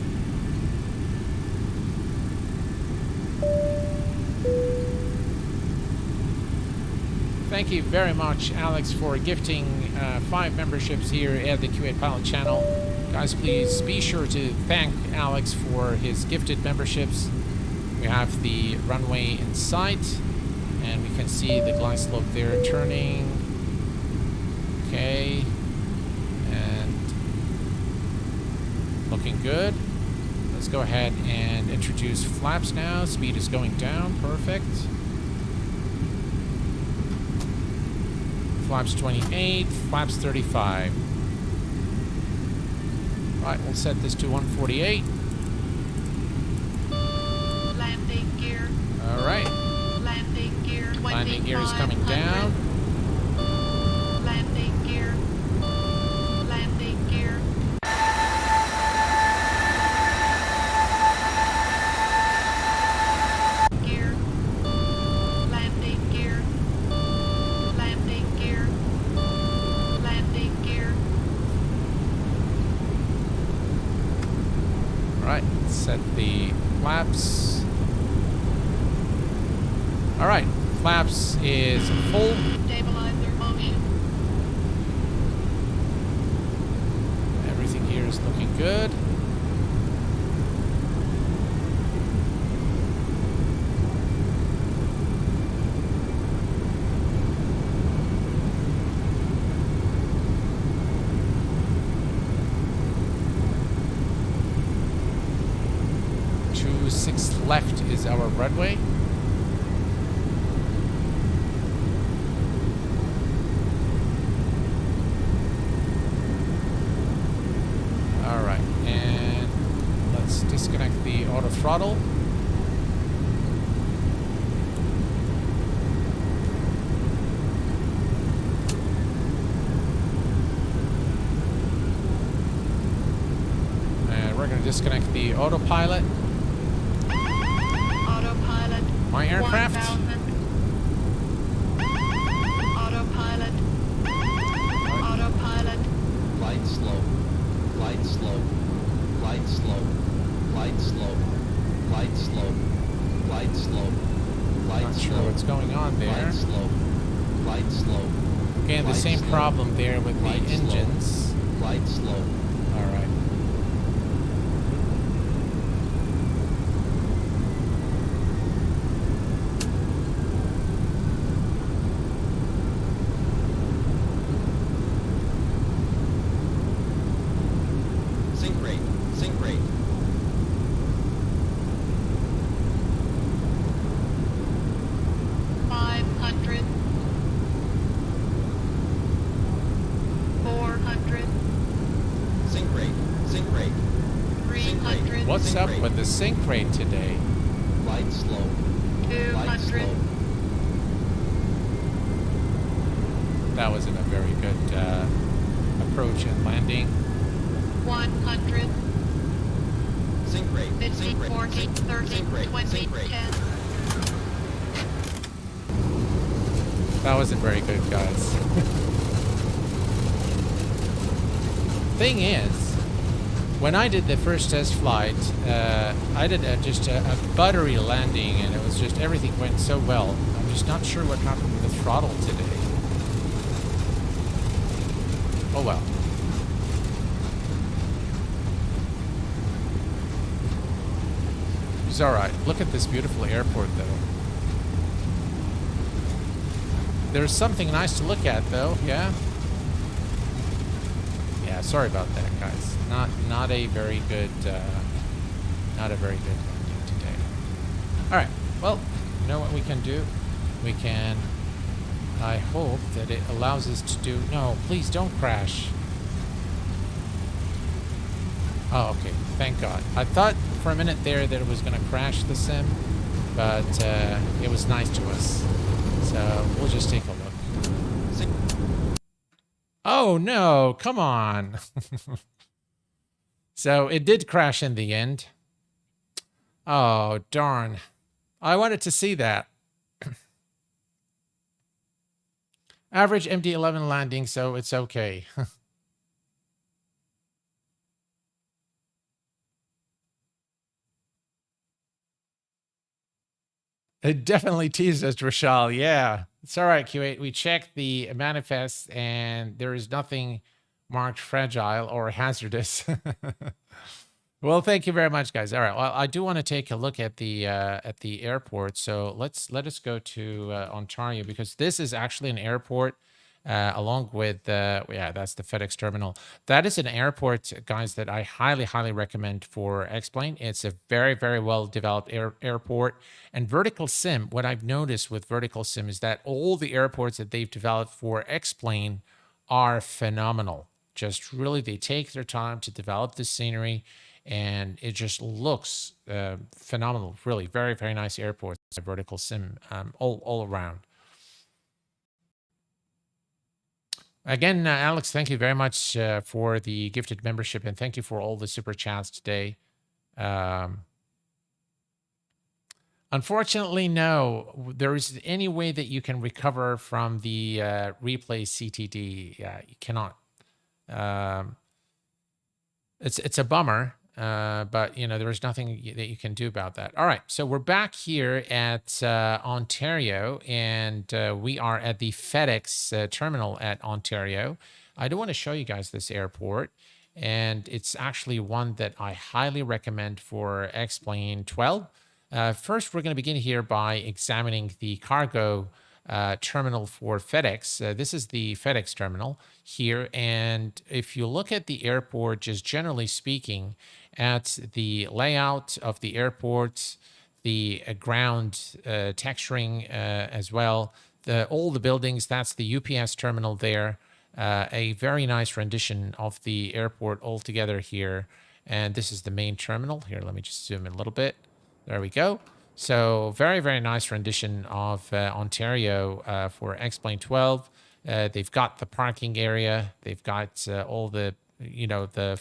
Thank you very much, Alex, for gifting 5 memberships here at the Q8 Pilot channel. Guys, please be sure to thank Alex for his gifted memberships. We have the runway in sight, and we can see the glide slope there turning. Okay. Looking good. Let's go ahead and introduce flaps now. Speed is going down. Perfect. Flaps 28, flaps 35. Right, we'll set this to 148. Landing gear. All right. Landing gear. Landing gear is coming down. Landing gear. Landing gear. Gear. Landing gear. Landing gear. Landing gear. Right, set the flaps. All right, flaps is full. Stabilizer motion. Everything here is looking good. Six left is our runway. All right, and let's disconnect the auto throttle. And we're going to disconnect the autopilot. Autopilot. My aircraft. 1000. Autopilot. Autopilot. Light slope, light slope, light slope, light slope, light slope, light slope, light Not slope. sure what's going on there. Light slope, light slope. Again, the light same slope, problem there with the light slope, engines. Light slope. All right. Sync rate, sync rate. What's Sink up rate. with the sync rate today? Glide slow. Glide 200. slow. That wasn't a very good approach and landing. 100. Sink rate. 50, Sink rate. 40, Sink, 30, sink rate. 20, Sink rate. 10. That wasn't very good, guys. Thing is, when I did the first test flight, I did just a buttery landing, and it was just everything went so well. I'm just not sure what happened with the throttle today. Oh well. It's all right. Look at this beautiful airport, though. There's something nice to look at, though. Yeah. Yeah. Sorry about that, guys. Not a very good landing today. All right. Well, you know what we can do? We can. I hope that it allows us to do. No, please don't crash. Oh, okay. Thank God. I thought for a minute there that it was going to crash the sim, but it was nice to us. So we'll just take a look. Oh no, come on. So it did crash in the end. Oh, darn. I wanted to see that. Average MD-11 landing, so it's okay. It definitely teased us, Rashal. Yeah. It's all right, Q8. We checked the manifest, and there is nothing marked fragile or hazardous. Well, thank you very much, guys. All right. Well, I do want to take a look at the airport. So let us go to Ontario, because this is actually an airport along with yeah, that's the FedEx terminal. That is an airport, guys, that I highly recommend for X-Plane. It's a very well developed airport. And Vertical Sim, what I've noticed with Vertical Sim is that all the airports that they've developed for X-Plane are phenomenal. Just really, they take their time to develop the scenery, and it just looks phenomenal. Really, very nice airports. Vertical Sim all around. Again, Alex, thank you very much for the gifted membership, and thank you for all the super chats today. Unfortunately, no, there isn't any way that you can recover from the replay CTD. Yeah, you cannot. It's a bummer, but you know, there is nothing that you can do about that. All right, so we're back here at Ontario, and we are at the FedEx terminal at Ontario. I do want to show you guys this airport, and it's actually one that I highly recommend for X-Plane 12. First, we're going to begin here by examining the cargo terminal for FedEx. This is the FedEx terminal here, and if you look at the airport, just generally speaking, at the layout of the airport, the ground texturing as well, all the buildings, that's the UPS terminal there. A very nice rendition of the airport altogether here, and this is the main terminal. Here, let me just zoom in a little bit. There we go. So very nice rendition of Ontario for X-Plane 12. They've got the parking area. They've got all the, you know, the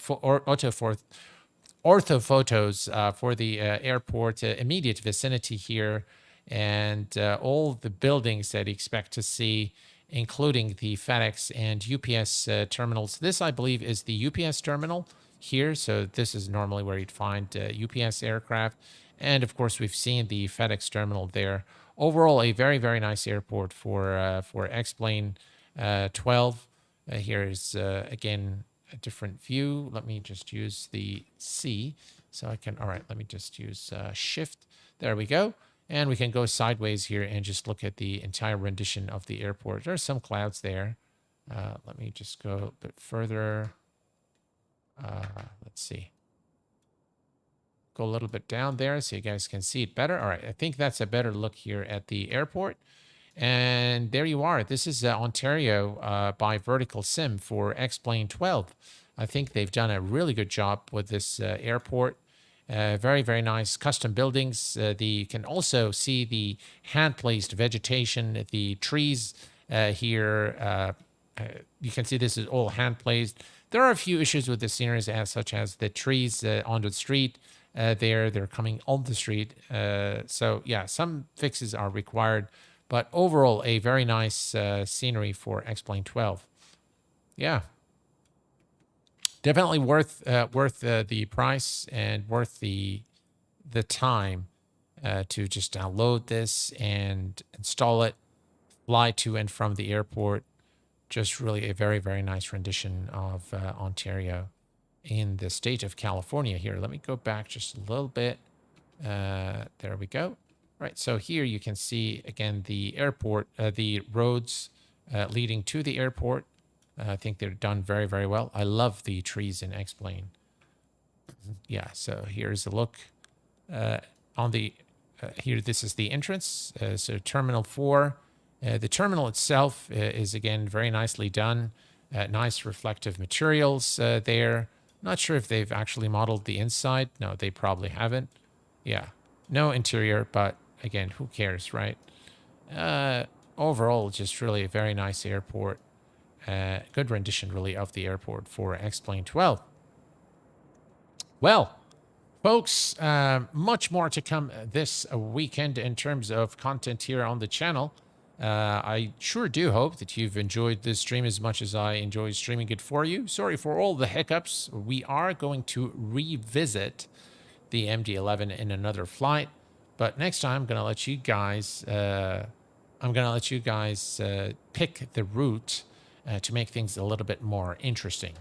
ortho photos for the airport immediate vicinity here, and all the buildings that you expect to see, including the FedEx and UPS terminals. This, I believe, is the UPS terminal here. So this is normally where you'd find UPS aircraft. And of course, we've seen the FedEx terminal there. Overall, a very nice airport for X-Plane 12. Here is, again, a different view. Let me just use the C so I can, all right, let me just use Shift. There we go. And we can go sideways here and just look at the entire rendition of the airport. There are some clouds there. Let me just go a bit further. Let's see. Go a little bit down there so you guys can see it better. All right, I think that's a better look here at the airport. And there you are. This is Ontario by Vertical Sim for X-Plane 12. I think they've done a really good job with this airport. Very, very nice custom buildings. You can also see the hand-placed vegetation, the trees here. You can see this is all hand-placed. There are a few issues with the sceneries, such as the trees on the street. They're coming on the street. So yeah, some fixes are required, but overall a very nice scenery for X-Plane 12. Yeah, definitely worth the price and worth the time to just download this and install it, fly to and from the airport. Just really a very, very nice rendition of Ontario in the state of California here. Let me go back just a little bit. There we go. Right, so here you can see, again, the airport, the roads leading to the airport. I think they're done very, very well. I love the trees in X-Plane. Yeah, so here's a look on the, here, this is the entrance. So Terminal 4. The terminal itself is, again, very nicely done. Nice reflective materials there. Not sure if they've actually modeled the inside. No, they probably haven't. Yeah, no interior, but again, who cares, right? Overall, just really a very nice airport. Good rendition, really, of the airport for X-Plane 12. Well, folks, much more to come this weekend in terms of content here on the channel. I sure do hope that you've enjoyed this stream as much as I enjoy streaming it for you. Sorry for all the hiccups. We are going to revisit the MD-11 in another flight, but next time I'm going to let you guys pick the route to make things a little bit more interesting.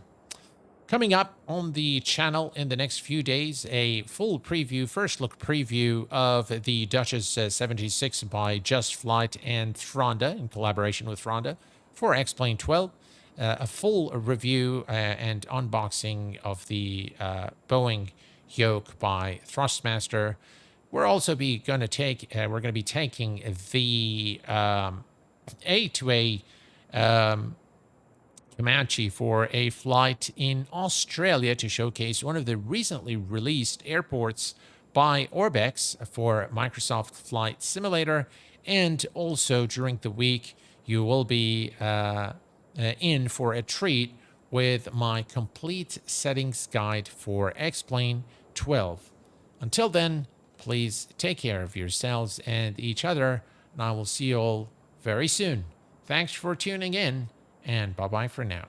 Coming up on the channel in the next few days, a full preview, first look preview of the Duchess 76 by Just Flight and Fronda in collaboration with Fronda for X-Plane 12. A full review and unboxing of the Boeing yoke by Thrustmaster. We're also going to take be taking the A2A Comanche for a flight in Australia to showcase one of the recently released airports by ORBX for Microsoft Flight Simulator. And also during the week, you will be in for a treat with my complete settings guide for X-Plane 12. Until then, please take care of yourselves and each other, and I will see you all very soon. Thanks for tuning in, and bye-bye for now.